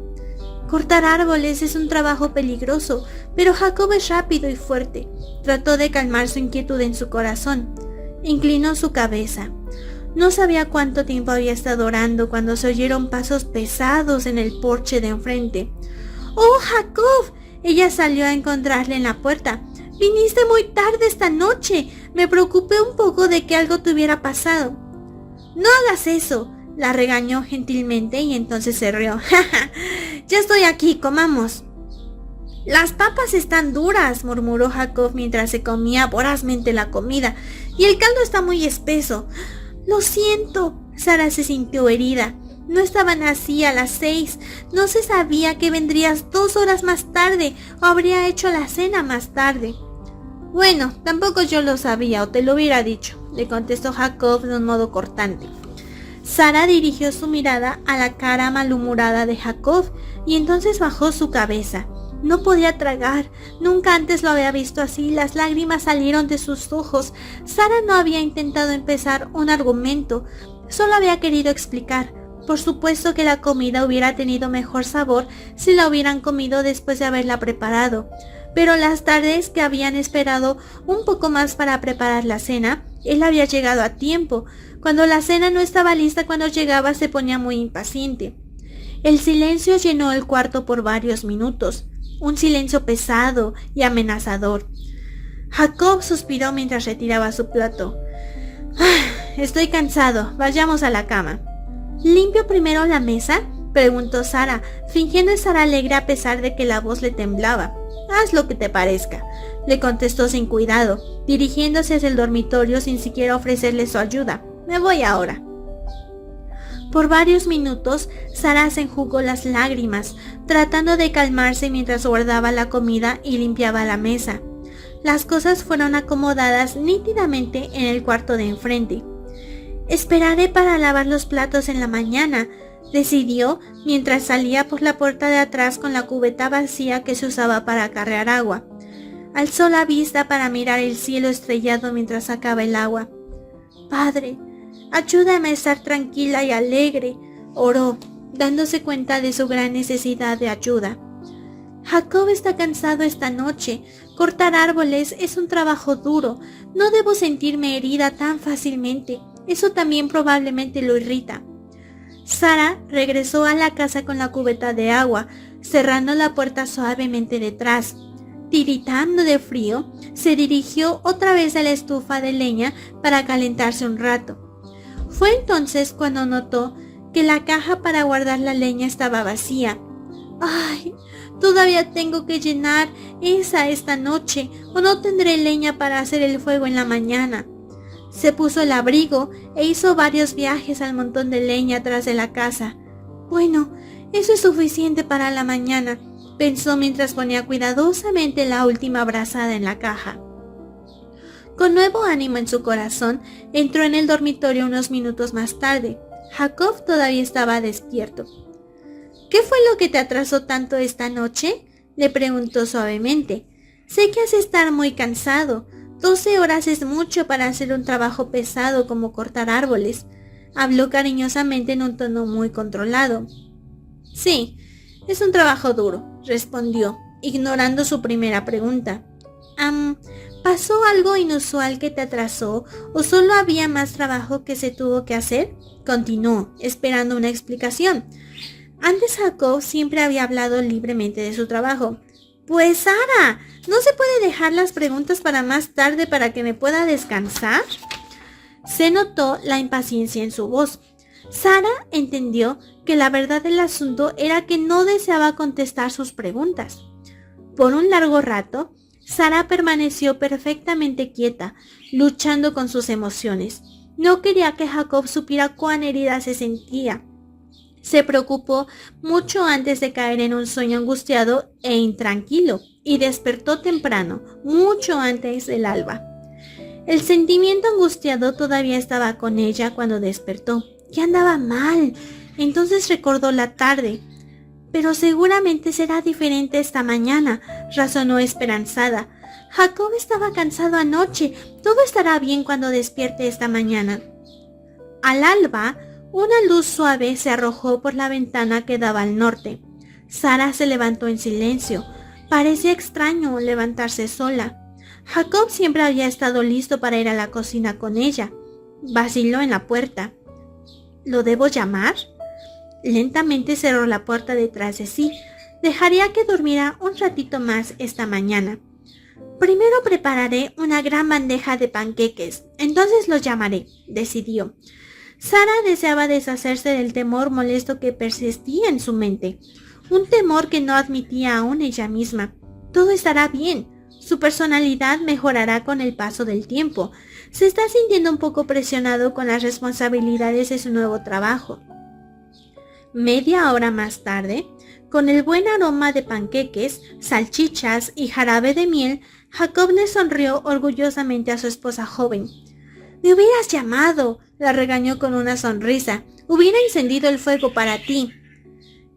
Cortar árboles es un trabajo peligroso, pero Jacob es rápido y fuerte. Trató de calmar su inquietud en su corazón. Inclinó su cabeza. No sabía cuánto tiempo había estado orando cuando se oyeron pasos pesados en el porche de enfrente. ¡Oh, Jacob! Ella salió a encontrarle en la puerta. «Viniste muy tarde esta noche. Me preocupé un poco de que algo te hubiera pasado». «No hagas eso», la regañó gentilmente y entonces se rió. «Ya estoy aquí, comamos». «Las papas están duras», murmuró Jacob mientras se comía vorazmente la comida, «y el caldo está muy espeso». «Lo siento». Sara se sintió herida. No estaban así a las 6. No se sabía que vendrías 2 horas más tarde o habría hecho la cena más tarde. «Bueno, tampoco yo lo sabía o te lo hubiera dicho», le contestó Jacob de un modo cortante. Sara dirigió su mirada a la cara malhumorada de Jacob y entonces bajó su cabeza. No podía tragar, nunca antes lo había visto así, las lágrimas salieron de sus ojos. Sara no había intentado empezar un argumento, solo había querido explicar. Por supuesto que la comida hubiera tenido mejor sabor si la hubieran comido después de haberla preparado, pero las tardes que habían esperado un poco más para preparar la cena, él había llegado a tiempo. Cuando la cena no estaba lista cuando llegaba se ponía muy impaciente. El silencio llenó el cuarto por varios minutos, un silencio pesado y amenazador. Jacob suspiró mientras retiraba su plato. «Estoy cansado, vayamos a la cama». «¿Limpio primero la mesa?», preguntó Sara, fingiendo estar alegre a pesar de que la voz le temblaba. «Haz lo que te parezca», le contestó sin cuidado, dirigiéndose hacia el dormitorio sin siquiera ofrecerle su ayuda. «Me voy ahora». Por varios minutos, Sara se enjugó las lágrimas, tratando de calmarse mientras guardaba la comida y limpiaba la mesa. Las cosas fueron acomodadas nítidamente en el cuarto de enfrente. «Esperaré para lavar los platos en la mañana», decidió mientras salía por la puerta de atrás con la cubeta vacía que se usaba para acarrear agua. Alzó la vista para mirar el cielo estrellado mientras sacaba el agua. «Padre, ayúdame a estar tranquila y alegre», oró, dándose cuenta de su gran necesidad de ayuda. «Jacob está cansado esta noche. Cortar árboles es un trabajo duro. No debo sentirme herida tan fácilmente. Eso también probablemente lo irrita». Sara regresó a la casa con la cubeta de agua, cerrando la puerta suavemente detrás. Tiritando de frío, se dirigió otra vez a la estufa de leña para calentarse un rato. Fue entonces cuando notó que la caja para guardar la leña estaba vacía. «Ay, todavía tengo que llenar esa esta noche o no tendré leña para hacer el fuego en la mañana». Se puso el abrigo e hizo varios viajes al montón de leña atrás de la casa. «Bueno, eso es suficiente para la mañana», pensó mientras ponía cuidadosamente la última brazada en la caja. Con nuevo ánimo en su corazón, entró en el dormitorio unos minutos más tarde. Jacob todavía estaba despierto. «¿Qué fue lo que te atrasó tanto esta noche?», le preguntó suavemente. «Sé que has de estar muy cansado. 12 horas es mucho para hacer un trabajo pesado como cortar árboles», habló cariñosamente en un tono muy controlado. «Sí, es un trabajo duro», respondió, ignorando su primera pregunta. ¿Pasó algo inusual que te atrasó o solo había más trabajo que se tuvo que hacer?, continuó, esperando una explicación. Antes Jacob siempre había hablado libremente de su trabajo. «Pues Sara, ¿no se puede dejar las preguntas para más tarde para que me pueda descansar?». Se notó la impaciencia en su voz. Sara entendió que la verdad del asunto era que no deseaba contestar sus preguntas. Por un largo rato, Sara permaneció perfectamente quieta, luchando con sus emociones. No quería que Jacob supiera cuán herida se sentía. Se preocupó mucho antes de caer en un sueño angustiado e intranquilo, y despertó temprano, mucho antes del alba. El sentimiento angustiado todavía estaba con ella cuando despertó. Ya andaba mal. Entonces recordó la tarde. Pero seguramente será diferente esta mañana, razonó esperanzada. Jacob estaba cansado anoche. Todo estará bien cuando despierte esta mañana. Al alba, una luz suave se arrojó por la ventana que daba al norte. Sara se levantó en silencio. Parecía extraño levantarse sola. Jacob siempre había estado listo para ir a la cocina con ella. Vaciló en la puerta. ¿Lo debo llamar? Lentamente cerró la puerta detrás de sí. Dejaría que durmiera un ratito más esta mañana. Primero prepararé una gran bandeja de panqueques. Entonces lo llamaré, decidió. Sara deseaba deshacerse del temor molesto que persistía en su mente. Un temor que no admitía aún ella misma. Todo estará bien. Su personalidad mejorará con el paso del tiempo. Se está sintiendo un poco presionado con las responsabilidades de su nuevo trabajo. Media hora más tarde, con el buen aroma de panqueques, salchichas y jarabe de miel, Jacob le sonrió orgullosamente a su esposa joven. «Me hubieras llamado», la regañó con una sonrisa. «Hubiera encendido el fuego para ti».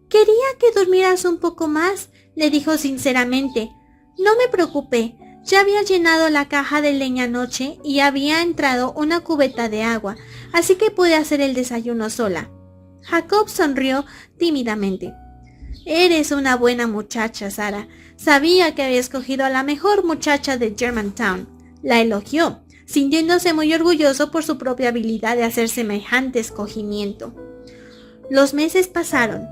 «Quería que durmieras un poco más», le dijo sinceramente. «No me preocupé. Ya había llenado la caja de leña anoche y había entrado una cubeta de agua, así que pude hacer el desayuno sola». Jacob sonrió tímidamente. «Eres una buena muchacha, Sara. Sabía que había escogido a la mejor muchacha de Germantown». La elogió, sintiéndose muy orgulloso por su propia habilidad de hacer semejante escogimiento. Los meses pasaron.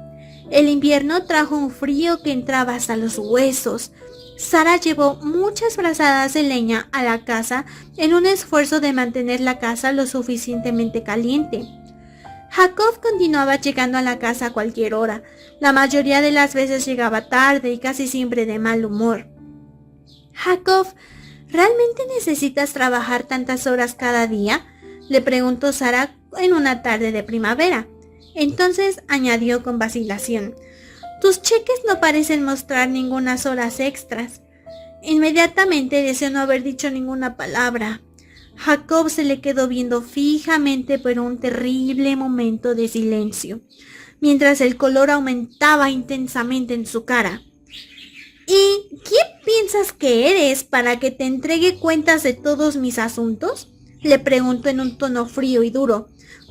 El invierno trajo un frío que entraba hasta los huesos. Sara llevó muchas brazadas de leña a la casa en un esfuerzo de mantener la casa lo suficientemente caliente. Jacob continuaba llegando a la casa a cualquier hora. La mayoría de las veces llegaba tarde y casi siempre de mal humor. «Jacob, ¿realmente necesitas trabajar tantas horas cada día?», le preguntó Sara en una tarde de primavera. Entonces añadió con vacilación: «Tus cheques no parecen mostrar ningunas horas extras». Inmediatamente deseó no haber dicho ninguna palabra. Jacob se le quedó viendo fijamente por un terrible momento de silencio, mientras el color aumentaba intensamente en su cara. «¿Y quién piensas que eres para que te entregue cuentas de todos mis asuntos?», le preguntó en un tono frío y duro.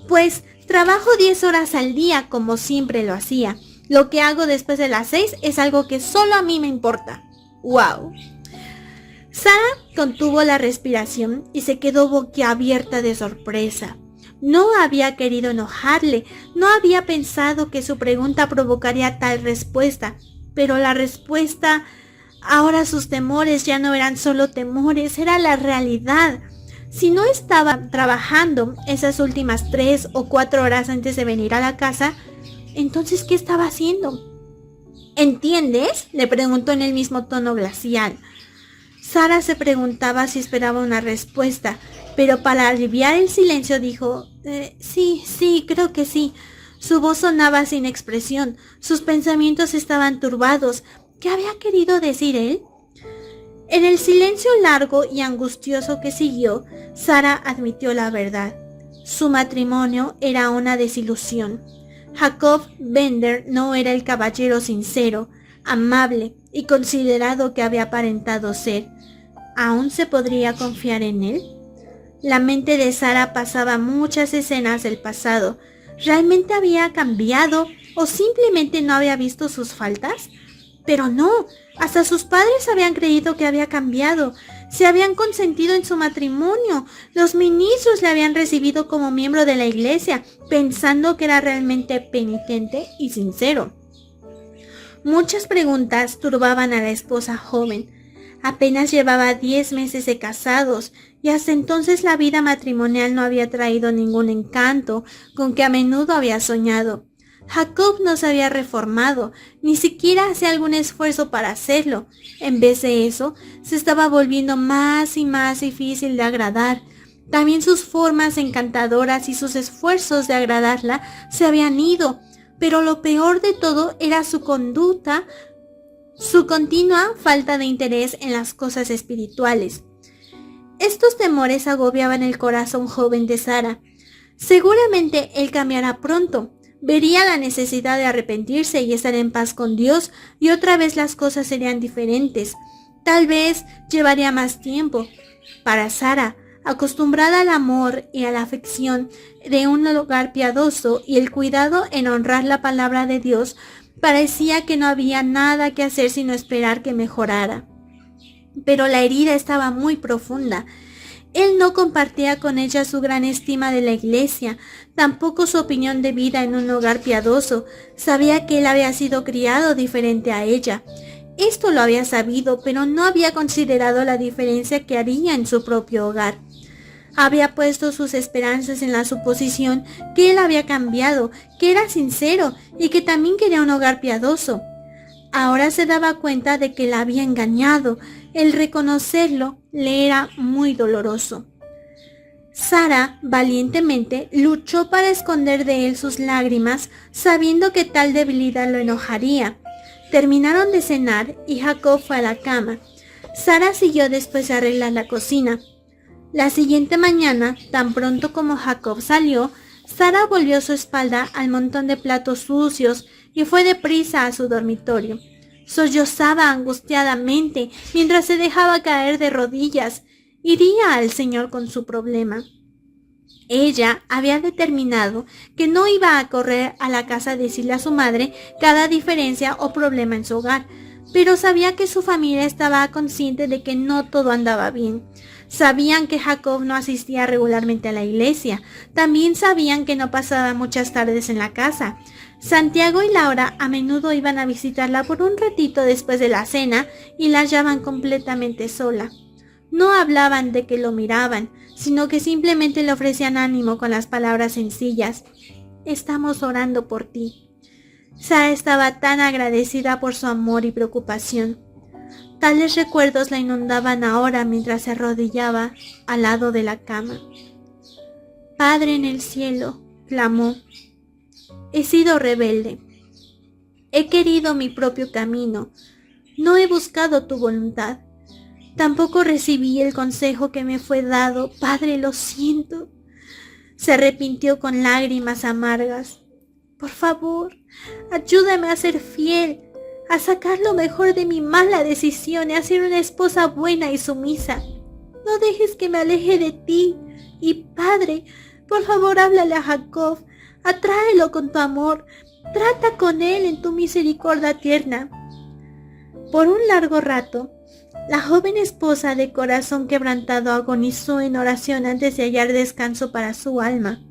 «Pues trabajo 10 horas al día como siempre lo hacía. Lo que hago después de las 6 es algo que solo a mí me importa». «¡Wow!». Sara contuvo la respiración y se quedó boquiabierta de sorpresa. No había querido enojarle, no había pensado que su pregunta provocaría tal respuesta, pero la respuesta, ahora sus temores ya no eran solo temores, era la realidad. Si no estaba trabajando esas últimas 3 o 4 horas antes de venir a la casa, entonces ¿qué estaba haciendo? «¿Entiendes?», le preguntó en el mismo tono glacial. Sara se preguntaba si esperaba una respuesta, pero para aliviar el silencio dijo: sí, creo que sí». Su voz sonaba sin expresión, sus pensamientos estaban turbados. ¿Qué había querido decir él? En el silencio largo y angustioso que siguió, Sara admitió la verdad. Su matrimonio era una desilusión. Jacob Bender no era el caballero sincero, amable y considerado que había aparentado ser. ¿Aún se podría confiar en él? La mente de Sara pasaba muchas escenas del pasado. ¿Realmente había cambiado o simplemente no había visto sus faltas? Pero no, hasta sus padres habían creído que había cambiado. Se habían consentido en su matrimonio. Los ministros le habían recibido como miembro de la iglesia, pensando que era realmente penitente y sincero. Muchas preguntas turbaban a la esposa joven. Apenas llevaba 10 meses de casados y hasta entonces la vida matrimonial no había traído ningún encanto con que a menudo había soñado. Jacob no se había reformado, ni siquiera hacía algún esfuerzo para hacerlo. En vez de eso, se estaba volviendo más y más difícil de agradar. También sus formas encantadoras y sus esfuerzos de agradarla se habían ido, pero lo peor de todo era su conducta, su continua falta de interés en las cosas espirituales. Estos temores agobiaban el corazón joven de Sara. Seguramente él cambiará pronto. Vería la necesidad de arrepentirse y estar en paz con Dios, y otra vez las cosas serían diferentes. Tal vez llevaría más tiempo. Para Sara, acostumbrada al amor y a la afección de un hogar piadoso y el cuidado en honrar la palabra de Dios, parecía que no había nada que hacer sino esperar que mejorara. Pero la herida estaba muy profunda. Él no compartía con ella su gran estima de la iglesia, tampoco su opinión de vida en un hogar piadoso. Sabía que él había sido criado diferente a ella. Esto lo había sabido, pero no había considerado la diferencia que haría en su propio hogar. Había puesto sus esperanzas en la suposición que él había cambiado, que era sincero y que también quería un hogar piadoso. Ahora se daba cuenta de que la había engañado. El reconocerlo le era muy doloroso. Sara valientemente luchó para esconder de él sus lágrimas, sabiendo que tal debilidad lo enojaría. Terminaron de cenar y Jacob fue a la cama. Sara siguió después de arreglar la cocina. La siguiente mañana, tan pronto como Jacob salió, Sara volvió su espalda al montón de platos sucios y fue deprisa a su dormitorio. Sollozaba angustiadamente mientras se dejaba caer de rodillas. Iría al Señor con su problema. Ella había determinado que no iba a correr a la casa a decirle a su madre cada diferencia o problema en su hogar, pero sabía que su familia estaba consciente de que no todo andaba bien. Sabían que Jacob no asistía regularmente a la iglesia. También sabían que no pasaba muchas tardes en la casa. Santiago y Laura a menudo iban a visitarla por un ratito después de la cena y la hallaban completamente sola. No hablaban de que lo miraban, sino que simplemente le ofrecían ánimo con las palabras sencillas. Estamos orando por ti. Sara estaba tan agradecida por su amor y preocupación. Tales recuerdos la inundaban ahora mientras se arrodillaba al lado de la cama. Padre en el cielo, clamó, he sido rebelde. He querido mi propio camino. No he buscado tu voluntad. Tampoco recibí el consejo que me fue dado. Padre, lo siento. Se arrepintió con lágrimas amargas. Por favor, ayúdame a ser fiel, a sacar lo mejor de mi mala decisión y a ser una esposa buena y sumisa. No dejes que me aleje de ti. Y Padre, por favor, háblale a Jacob. Atráelo con tu amor. Trata con él en tu misericordia tierna. Por un largo rato, la joven esposa de corazón quebrantado agonizó en oración antes de hallar descanso para su alma.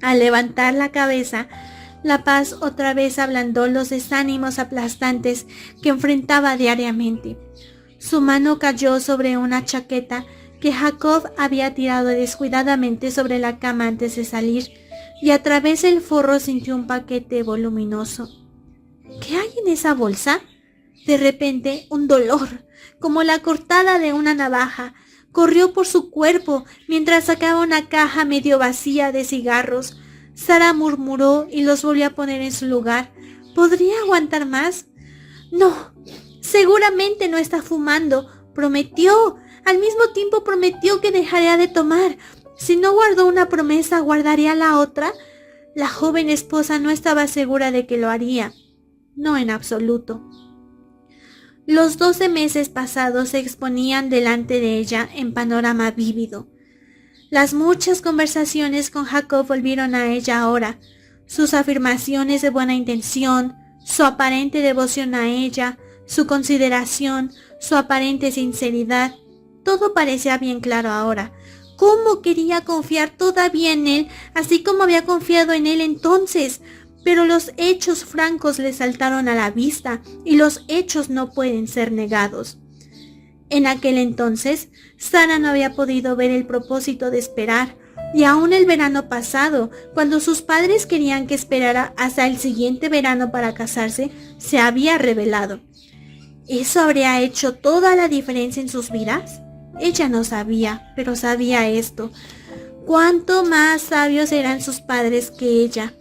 Al levantar la cabeza, la paz otra vez ablandó los desánimos aplastantes que enfrentaba diariamente. Su mano cayó sobre una chaqueta que Jacob había tirado descuidadamente sobre la cama antes de salir, y a través del forro sintió un paquete voluminoso. ¿Qué hay en esa bolsa? De repente, un dolor, como la cortada de una navaja, corrió por su cuerpo mientras sacaba una caja medio vacía de cigarros. Sara murmuró y los volvió a poner en su lugar. ¿Podría aguantar más? No, seguramente no está fumando. Prometió. Al mismo tiempo prometió que dejaría de tomar. Si no guardó una promesa, ¿guardaría la otra? La joven esposa no estaba segura de que lo haría. No en absoluto. Los 12 meses pasados se exponían delante de ella en panorama vívido. Las muchas conversaciones con Jacob volvieron a ella ahora. Sus afirmaciones de buena intención, su aparente devoción a ella, su consideración, su aparente sinceridad, todo parecía bien claro ahora. ¿Cómo quería confiar todavía en él, así como había confiado en él entonces? Pero los hechos francos le saltaron a la vista, y los hechos no pueden ser negados. En aquel entonces, Sara no había podido ver el propósito de esperar, y aún el verano pasado, cuando sus padres querían que esperara hasta el siguiente verano para casarse, se había revelado. ¿Eso habría hecho toda la diferencia en sus vidas? Ella no sabía, pero sabía esto. Cuánto más sabios eran sus padres que ella.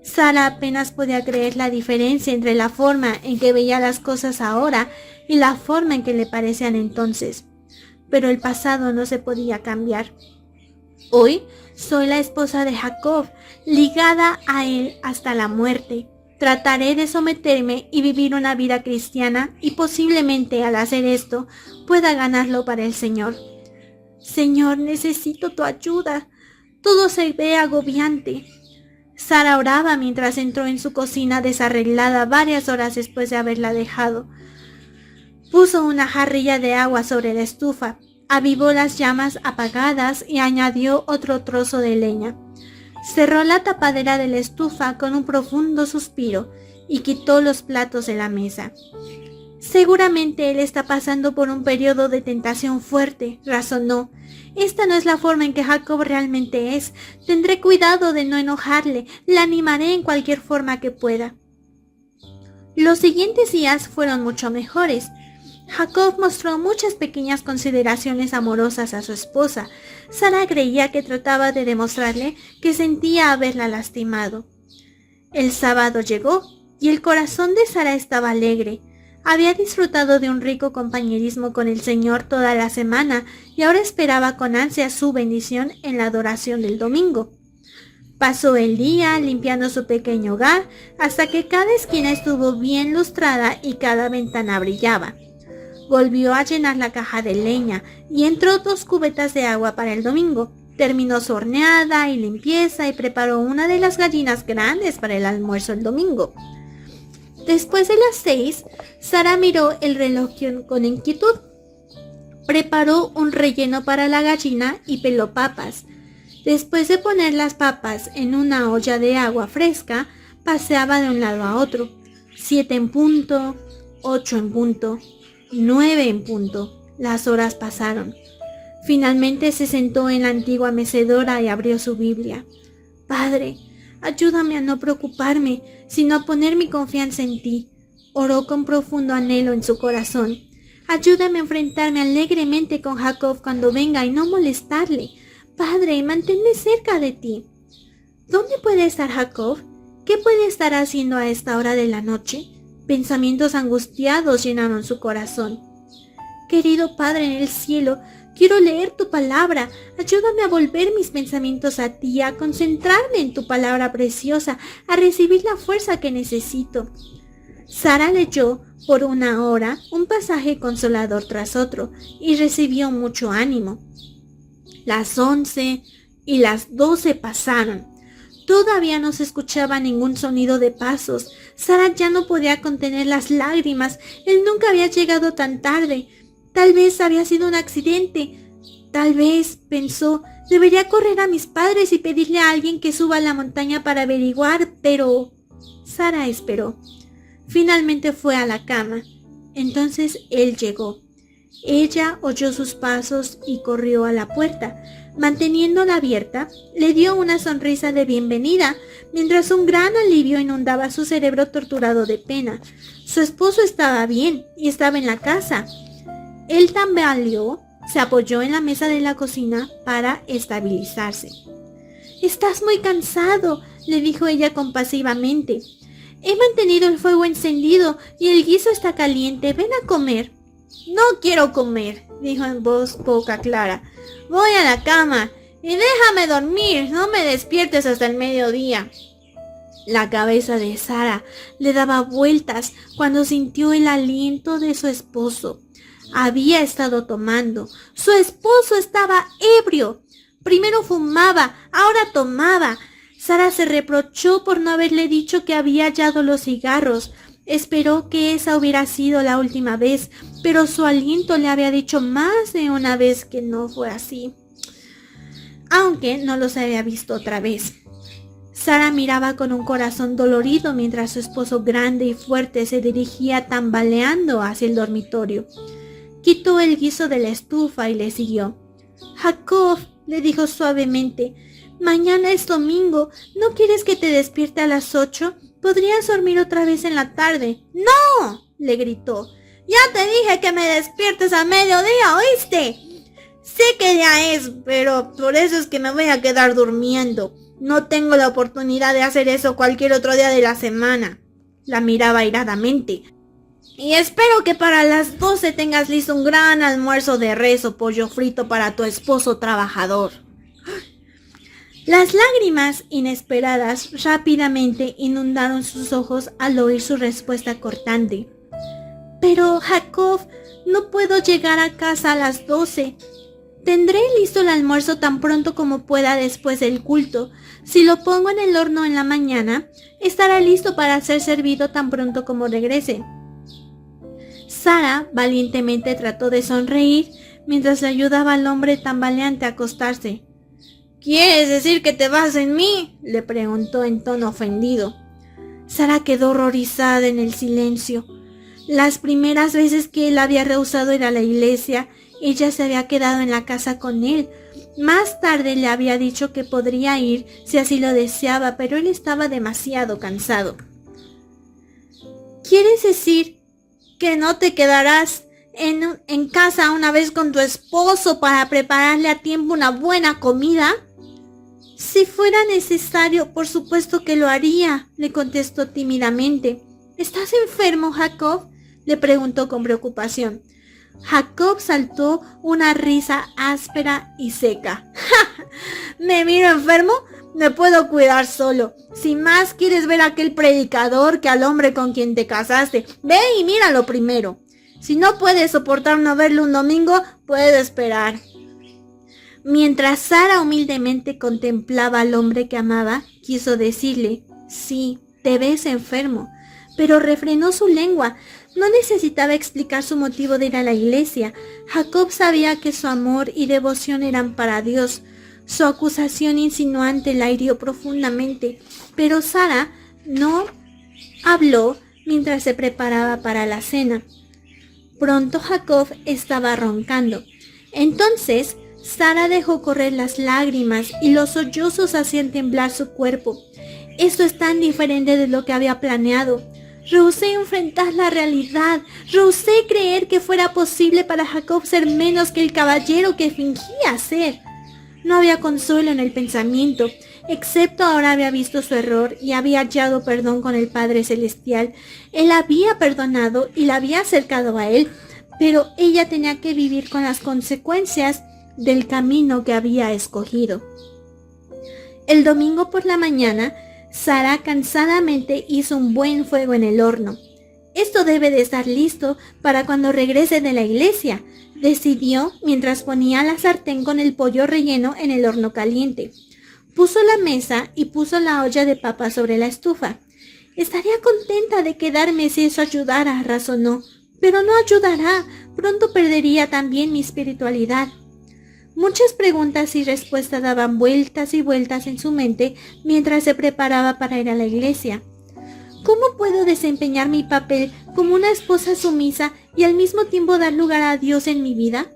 Sara apenas podía creer la diferencia entre la forma en que veía las cosas ahora y la forma en que le parecían entonces. pero el pasado no se podía cambiar. Hoy soy la esposa de Jacob, ligada a él hasta la muerte. Trataré de someterme y vivir una vida cristiana y posiblemente al hacer esto pueda ganarlo para el Señor. Señor, necesito tu ayuda. Todo se ve agobiante. Sara oraba mientras entró en su cocina desarreglada varias horas después de haberla dejado. Puso una jarrilla de agua sobre la estufa, avivó las llamas apagadas y añadió otro trozo de leña. Cerró la tapadera de la estufa con un profundo suspiro y quitó los platos de la mesa. Seguramente él está pasando por un periodo de tentación fuerte, razonó. Esta no es la forma en que Jacob realmente es. Tendré cuidado de no enojarle, le animaré en cualquier forma que pueda. Los siguientes días fueron mucho mejores. Jacob mostró muchas pequeñas consideraciones amorosas a su esposa. Sara creía que trataba de demostrarle que sentía haberla lastimado. El sábado llegó y el corazón de Sara estaba alegre. Había disfrutado de un rico compañerismo con el Señor toda la semana y ahora esperaba con ansia su bendición en la adoración del domingo. Pasó el día limpiando su pequeño hogar hasta que cada esquina estuvo bien lustrada y cada ventana brillaba. Volvió a llenar la caja de leña y entró 2 cubetas de agua para el domingo. Terminó su horneada y limpieza y preparó una de las gallinas grandes para el almuerzo el domingo. Después de las 6, Sara miró el reloj con inquietud. Preparó un relleno para la gallina y peló papas. Después de poner las papas en una olla de agua fresca, paseaba de un lado a otro. 7 en punto, 8 en punto, 9 en punto. Las horas pasaron. Finalmente se sentó en la antigua mecedora y abrió su Biblia. Padre, ayúdame a no preocuparme, sino a poner mi confianza en ti. Oró con profundo anhelo en su corazón. Ayúdame a enfrentarme alegremente con Jacob cuando venga y no molestarle. Padre, manténme cerca de ti. ¿Dónde puede estar Jacob? ¿Qué puede estar haciendo a esta hora de la noche? Pensamientos angustiados llenaron su corazón. Querido Padre en el cielo, quiero leer tu palabra. Ayúdame a volver mis pensamientos a ti, a concentrarme en tu palabra preciosa, a recibir la fuerza que necesito. Sara leyó por 1 hora un pasaje consolador tras otro y recibió mucho ánimo. Las 11 y las 12 pasaron. Todavía no se escuchaba ningún sonido de pasos. Sara ya no podía contener las lágrimas. Él nunca había llegado tan tarde. Tal vez había sido un accidente. Tal vez, pensó, debería correr a mis padres y pedirle a alguien que suba a la montaña para averiguar, pero Sara esperó. Finalmente fue a la cama. Entonces él llegó. Ella oyó sus pasos y corrió a la puerta. Manteniéndola abierta, le dio una sonrisa de bienvenida, mientras un gran alivio inundaba su cerebro torturado de pena. Su esposo estaba bien y estaba en la casa. Él tambaleó, se apoyó en la mesa de la cocina para estabilizarse. «Estás muy cansado», le dijo ella compasivamente. «He mantenido el fuego encendido y el guiso está caliente. Ven a comer». «No quiero comer», dijo en voz poca clara. «Voy a la cama y déjame dormir. No me despiertes hasta el mediodía». La cabeza de Sara le daba vueltas cuando sintió el aliento de su esposo. Había estado tomando. Su esposo estaba ebrio. Primero fumaba, ahora tomaba. Sara se reprochó por no haberle dicho que había hallado los cigarros. Esperó que esa hubiera sido la última vez, pero su aliento le había dicho más de una vez que no fue así, aunque no los había visto otra vez. Sara miraba con un corazón dolorido mientras su esposo grande y fuerte se dirigía tambaleando hacia el dormitorio. Quitó el guiso de la estufa y le siguió. «Jacob», le dijo suavemente, «mañana es domingo. ¿No quieres que te despierte a las 8? Podrías dormir otra vez en la tarde». «¡No!», le gritó. «Ya te dije que me despiertes a mediodía, ¿oíste? Sé que ya es, pero por eso es que me voy a quedar durmiendo. No tengo la oportunidad de hacer eso cualquier otro día de la semana». La miraba airadamente. Y espero que para las 12 tengas listo un gran almuerzo de res o pollo frito para tu esposo trabajador. Las lágrimas inesperadas rápidamente inundaron sus ojos al oír su respuesta cortante. Pero, Jacob, no puedo llegar a casa a las 12. Tendré listo el almuerzo tan pronto como pueda después del culto. Si lo pongo en el horno en la mañana, estará listo para ser servido tan pronto como regrese. Sara valientemente trató de sonreír mientras le ayudaba al hombre tambaleante a acostarse. ¿Quieres decir que te vas en mí?, le preguntó en tono ofendido. Sara quedó horrorizada en el silencio. Las primeras veces que él había rehusado ir a la iglesia, ella se había quedado en la casa con él. Más tarde le había dicho que podría ir si así lo deseaba, pero él estaba demasiado cansado. ¿Quieres decir que no te quedarás en casa una vez con tu esposo para prepararle a tiempo una buena comida? Si fuera necesario, por supuesto que lo haría, le contestó tímidamente. ¿Estás enfermo, Jacob?, le preguntó con preocupación. Jacob saltó una risa áspera y seca. ¡Ja! ¿Me miro enfermo? Me puedo cuidar solo. Si más quieres ver a aquel predicador que al hombre con quien te casaste, ve y míralo primero. Si no puedes soportar no verlo un domingo, puedo esperar. Mientras Sara humildemente contemplaba al hombre que amaba, quiso decirle, sí, te ves enfermo, pero refrenó su lengua. No necesitaba explicar su motivo de ir a la iglesia. Jacob sabía que su amor y devoción eran para Dios. Su acusación insinuante la hirió profundamente, pero Sara no habló mientras se preparaba para la cena. Pronto Jacob estaba roncando. Entonces Sara dejó correr las lágrimas y los sollozos hacían temblar su cuerpo. Esto es tan diferente de lo que había planeado. Rehusé enfrentar la realidad. Rehusé creer que fuera posible para Jacob ser menos que el caballero que fingía ser. No había consuelo en el pensamiento, excepto ahora había visto su error y había hallado perdón con el Padre Celestial. Él había perdonado y la había acercado a él, pero ella tenía que vivir con las consecuencias del camino que había escogido. El domingo por la mañana, Sara cansadamente hizo un buen fuego en el horno. Esto debe de estar listo para cuando regrese de la iglesia, decidió mientras ponía la sartén con el pollo relleno en el horno caliente. Puso la mesa y puso la olla de papa sobre la estufa. Estaría contenta de quedarme si eso ayudara, razonó, pero no ayudará, pronto perdería también mi espiritualidad. Muchas preguntas y respuestas daban vueltas y vueltas en su mente mientras se preparaba para ir a la iglesia. ¿Cómo puedo desempeñar mi papel como una esposa sumisa y al mismo tiempo dar lugar a Dios en mi vida?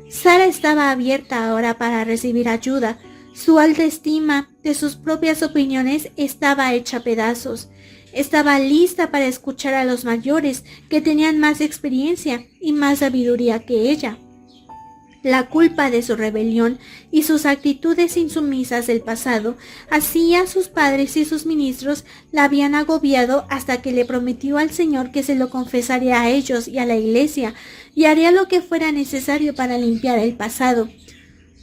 Sara estaba abierta ahora para recibir ayuda. Su alta estima de sus propias opiniones estaba hecha pedazos. Estaba lista para escuchar a los mayores que tenían más experiencia y más sabiduría que ella. La culpa de su rebelión y sus actitudes insumisas del pasado, así a sus padres y sus ministros, la habían agobiado hasta que le prometió al Señor que se lo confesaría a ellos y a la iglesia y haría lo que fuera necesario para limpiar el pasado.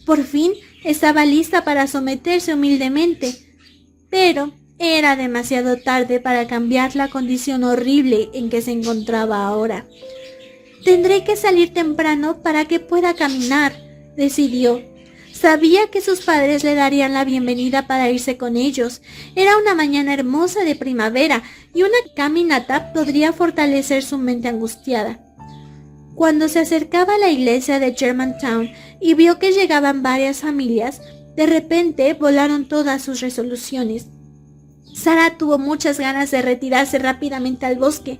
Por fin estaba lista para someterse humildemente, pero era demasiado tarde para cambiar la condición horrible en que se encontraba ahora. Tendré que salir temprano para que pueda caminar, decidió. Sabía que sus padres le darían la bienvenida para irse con ellos. Era una mañana hermosa de primavera y una caminata podría fortalecer su mente angustiada. Cuando se acercaba a la iglesia de Germantown y vio que llegaban varias familias, de repente volaron todas sus resoluciones. Sara tuvo muchas ganas de retirarse rápidamente al bosque.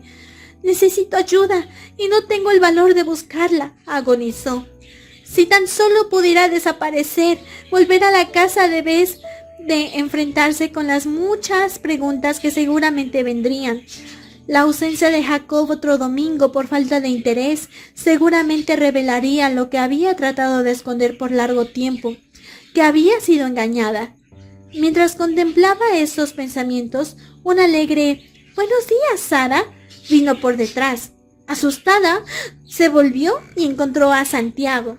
Necesito ayuda y no tengo el valor de buscarla, agonizó. Si tan solo pudiera desaparecer, volver a la casa de vez de enfrentarse con las muchas preguntas que seguramente vendrían. La ausencia de Jacob otro domingo por falta de interés seguramente revelaría lo que había tratado de esconder por largo tiempo, que había sido engañada. Mientras contemplaba estos pensamientos, un alegre «Buenos días, Sara» vino por detrás. Asustada, se volvió y encontró a Santiago.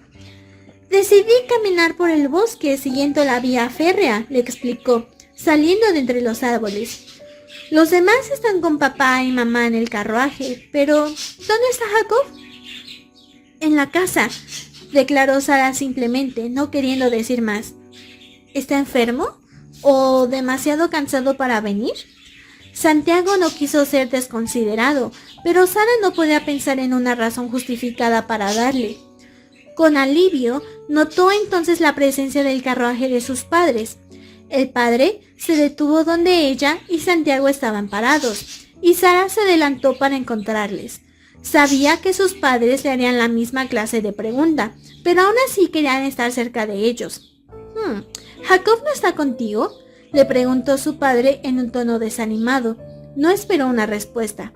Decidí caminar por el bosque siguiendo la vía férrea, le explicó, saliendo de entre los árboles. Los demás están con papá y mamá en el carruaje, pero ¿dónde está Jacob? En la casa, declaró Sara simplemente, no queriendo decir más. ¿Está enfermo? ¿O demasiado cansado para venir? Santiago no quiso ser desconsiderado, pero Sara no podía pensar en una razón justificada para darle. Con alivio, notó entonces la presencia del carruaje de sus padres. El padre se detuvo donde ella y Santiago estaban parados, y Sara se adelantó para encontrarles. Sabía que sus padres le harían la misma clase de pregunta, pero aún así querían estar cerca de ellos. ¿Jacob no está contigo?, le preguntó su padre en un tono desanimado. No esperó una respuesta.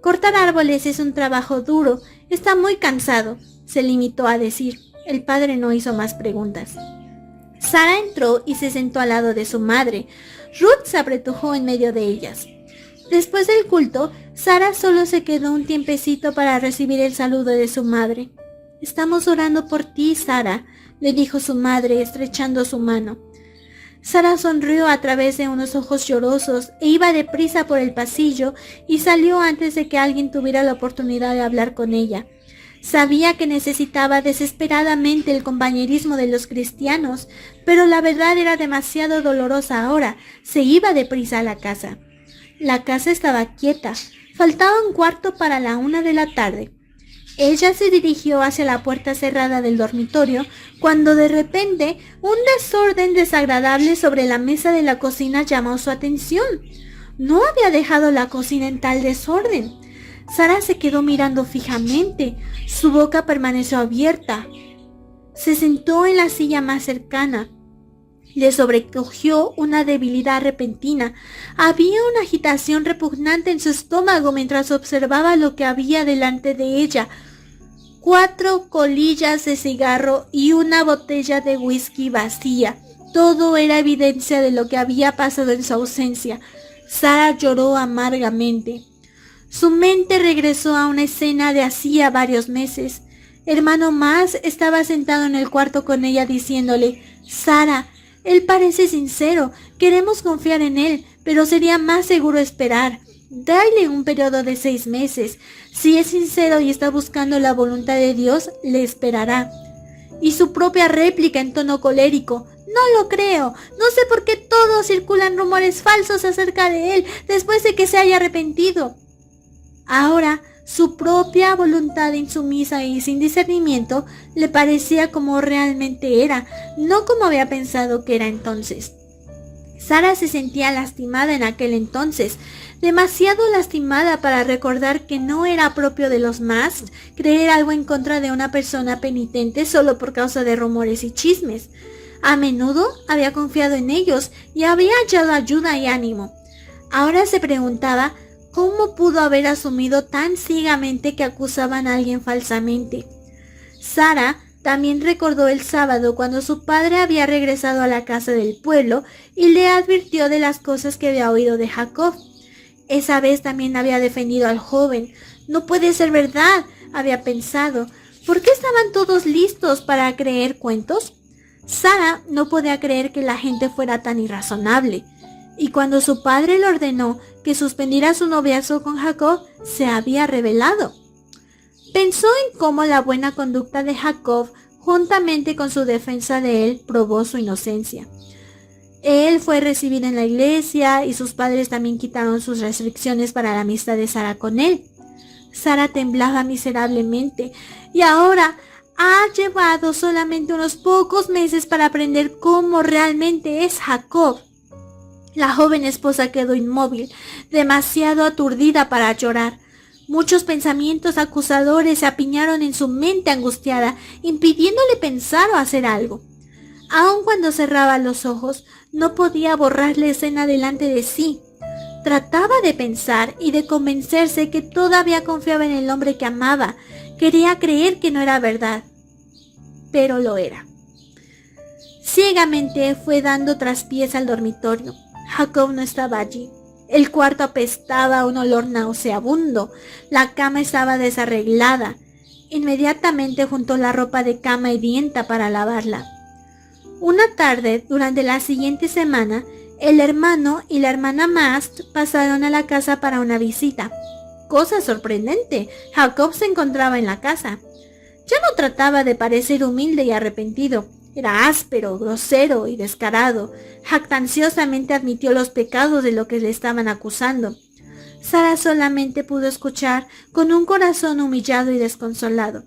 Cortar árboles es un trabajo duro, está muy cansado, se limitó a decir. El padre no hizo más preguntas. Sara entró y se sentó al lado de su madre. Ruth se apretujó en medio de ellas. Después del culto, Sara solo se quedó un tiempecito para recibir el saludo de su madre. «Estamos orando por ti, Sara», le dijo su madre, estrechando su mano. Sara sonrió a través de unos ojos llorosos e iba deprisa por el pasillo y salió antes de que alguien tuviera la oportunidad de hablar con ella. Sabía que necesitaba desesperadamente el compañerismo de los cristianos, pero la verdad era demasiado dolorosa ahora. Se iba deprisa a la casa. La casa estaba quieta. Faltaba un cuarto para la 1 de la tarde. Ella se dirigió hacia la puerta cerrada del dormitorio cuando de repente un desorden desagradable sobre la mesa de la cocina llamó su atención. No había dejado la cocina en tal desorden. Sara se quedó mirando fijamente. Su boca permaneció abierta. Se sentó en la silla más cercana. Le sobrecogió una debilidad repentina. Había una agitación repugnante en su estómago mientras observaba lo que había delante de ella. 4 colillas de cigarro y una botella de whisky vacía. Todo era evidencia de lo que había pasado en su ausencia. Sara lloró amargamente. Su mente regresó a una escena de hacía varios meses. Hermano Mas estaba sentado en el cuarto con ella diciéndole: «Sara, él parece sincero, queremos confiar en él, pero sería más seguro esperar. Dale un periodo de 6 meses. Si es sincero y está buscando la voluntad de Dios, le esperará». Y su propia réplica en tono colérico: «No lo creo. No sé por qué todos circulan rumores falsos acerca de él después de que se haya arrepentido». Ahora, su propia voluntad insumisa y sin discernimiento le parecía como realmente era, no como había pensado que era entonces. Sara se sentía lastimada en aquel entonces, demasiado lastimada para recordar que no era propio de los Mas creer algo en contra de una persona penitente solo por causa de rumores y chismes. A menudo había confiado en ellos y había hallado ayuda y ánimo. Ahora se preguntaba cómo pudo haber asumido tan ciegamente que acusaban a alguien falsamente. Sara también recordó el sábado cuando su padre había regresado a la casa del pueblo y le advirtió de las cosas que había oído de Jacob. Esa vez también había defendido al joven. No puede ser verdad, había pensado. ¿Por qué estaban todos listos para creer cuentos? Sara no podía creer que la gente fuera tan irrazonable. Y cuando su padre le ordenó que suspendiera su noviazgo con Jacob, se había revelado. Pensó en cómo la buena conducta de Jacob, juntamente con su defensa de él, probó su inocencia. Él fue recibido en la iglesia y sus padres también quitaron sus restricciones para la amistad de Sara con él. Sara temblaba miserablemente y ahora ha llevado solamente unos pocos meses para aprender cómo realmente es Jacob. La joven esposa quedó inmóvil, demasiado aturdida para llorar. Muchos pensamientos acusadores se apiñaron en su mente angustiada, impidiéndole pensar o hacer algo. Aun cuando cerraba los ojos, no podía borrar la escena delante de sí. Trataba de pensar y de convencerse que todavía confiaba en el hombre que amaba. Quería creer que no era verdad, pero lo era. Ciegamente fue dando traspiés al dormitorio. Jacob no estaba allí. El cuarto apestaba a un olor nauseabundo. La cama estaba desarreglada. Inmediatamente juntó la ropa de cama hedienta para lavarla. Una tarde, durante la siguiente semana, el hermano y la hermana Mast pasaron a la casa para una visita. Cosa sorprendente, Jacob se encontraba en la casa. Ya no trataba de parecer humilde y arrepentido. Era áspero, grosero y descarado. Jactanciosamente admitió los pecados de lo que le estaban acusando. Sara solamente pudo escuchar con un corazón humillado y desconsolado.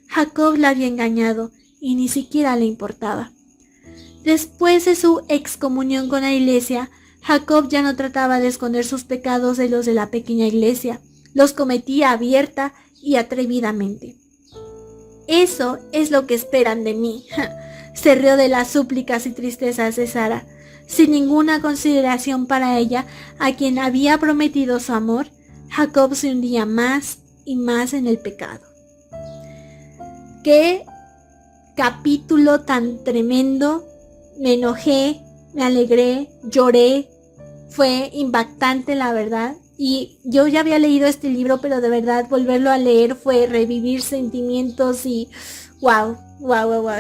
Jacob la había engañado y ni siquiera le importaba. Después de su excomunión con la iglesia, Jacob ya no trataba de esconder sus pecados de los de la pequeña iglesia. Los cometía abierta y atrevidamente. Eso es lo que esperan de mí. Se rió de las súplicas y tristezas de Sara. Sin ninguna consideración para ella, a quien había prometido su amor, Jacob se hundía más y más en el pecado. ¡Qué capítulo tan tremendo! Me enojé, me alegré, lloré. Fue impactante, la verdad. Y yo ya había leído este libro, pero de verdad volverlo a leer fue revivir sentimientos y wow.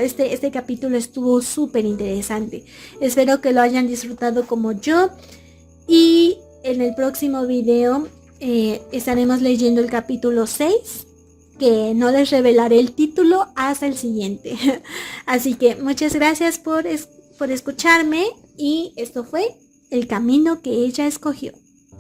Este capítulo estuvo súper interesante. Espero que lo hayan disfrutado como yo. Y en el próximo video estaremos leyendo el capítulo 6, que no les revelaré el título hasta el siguiente. Así que muchas gracias por escucharme, y esto fue El camino que ella escogió.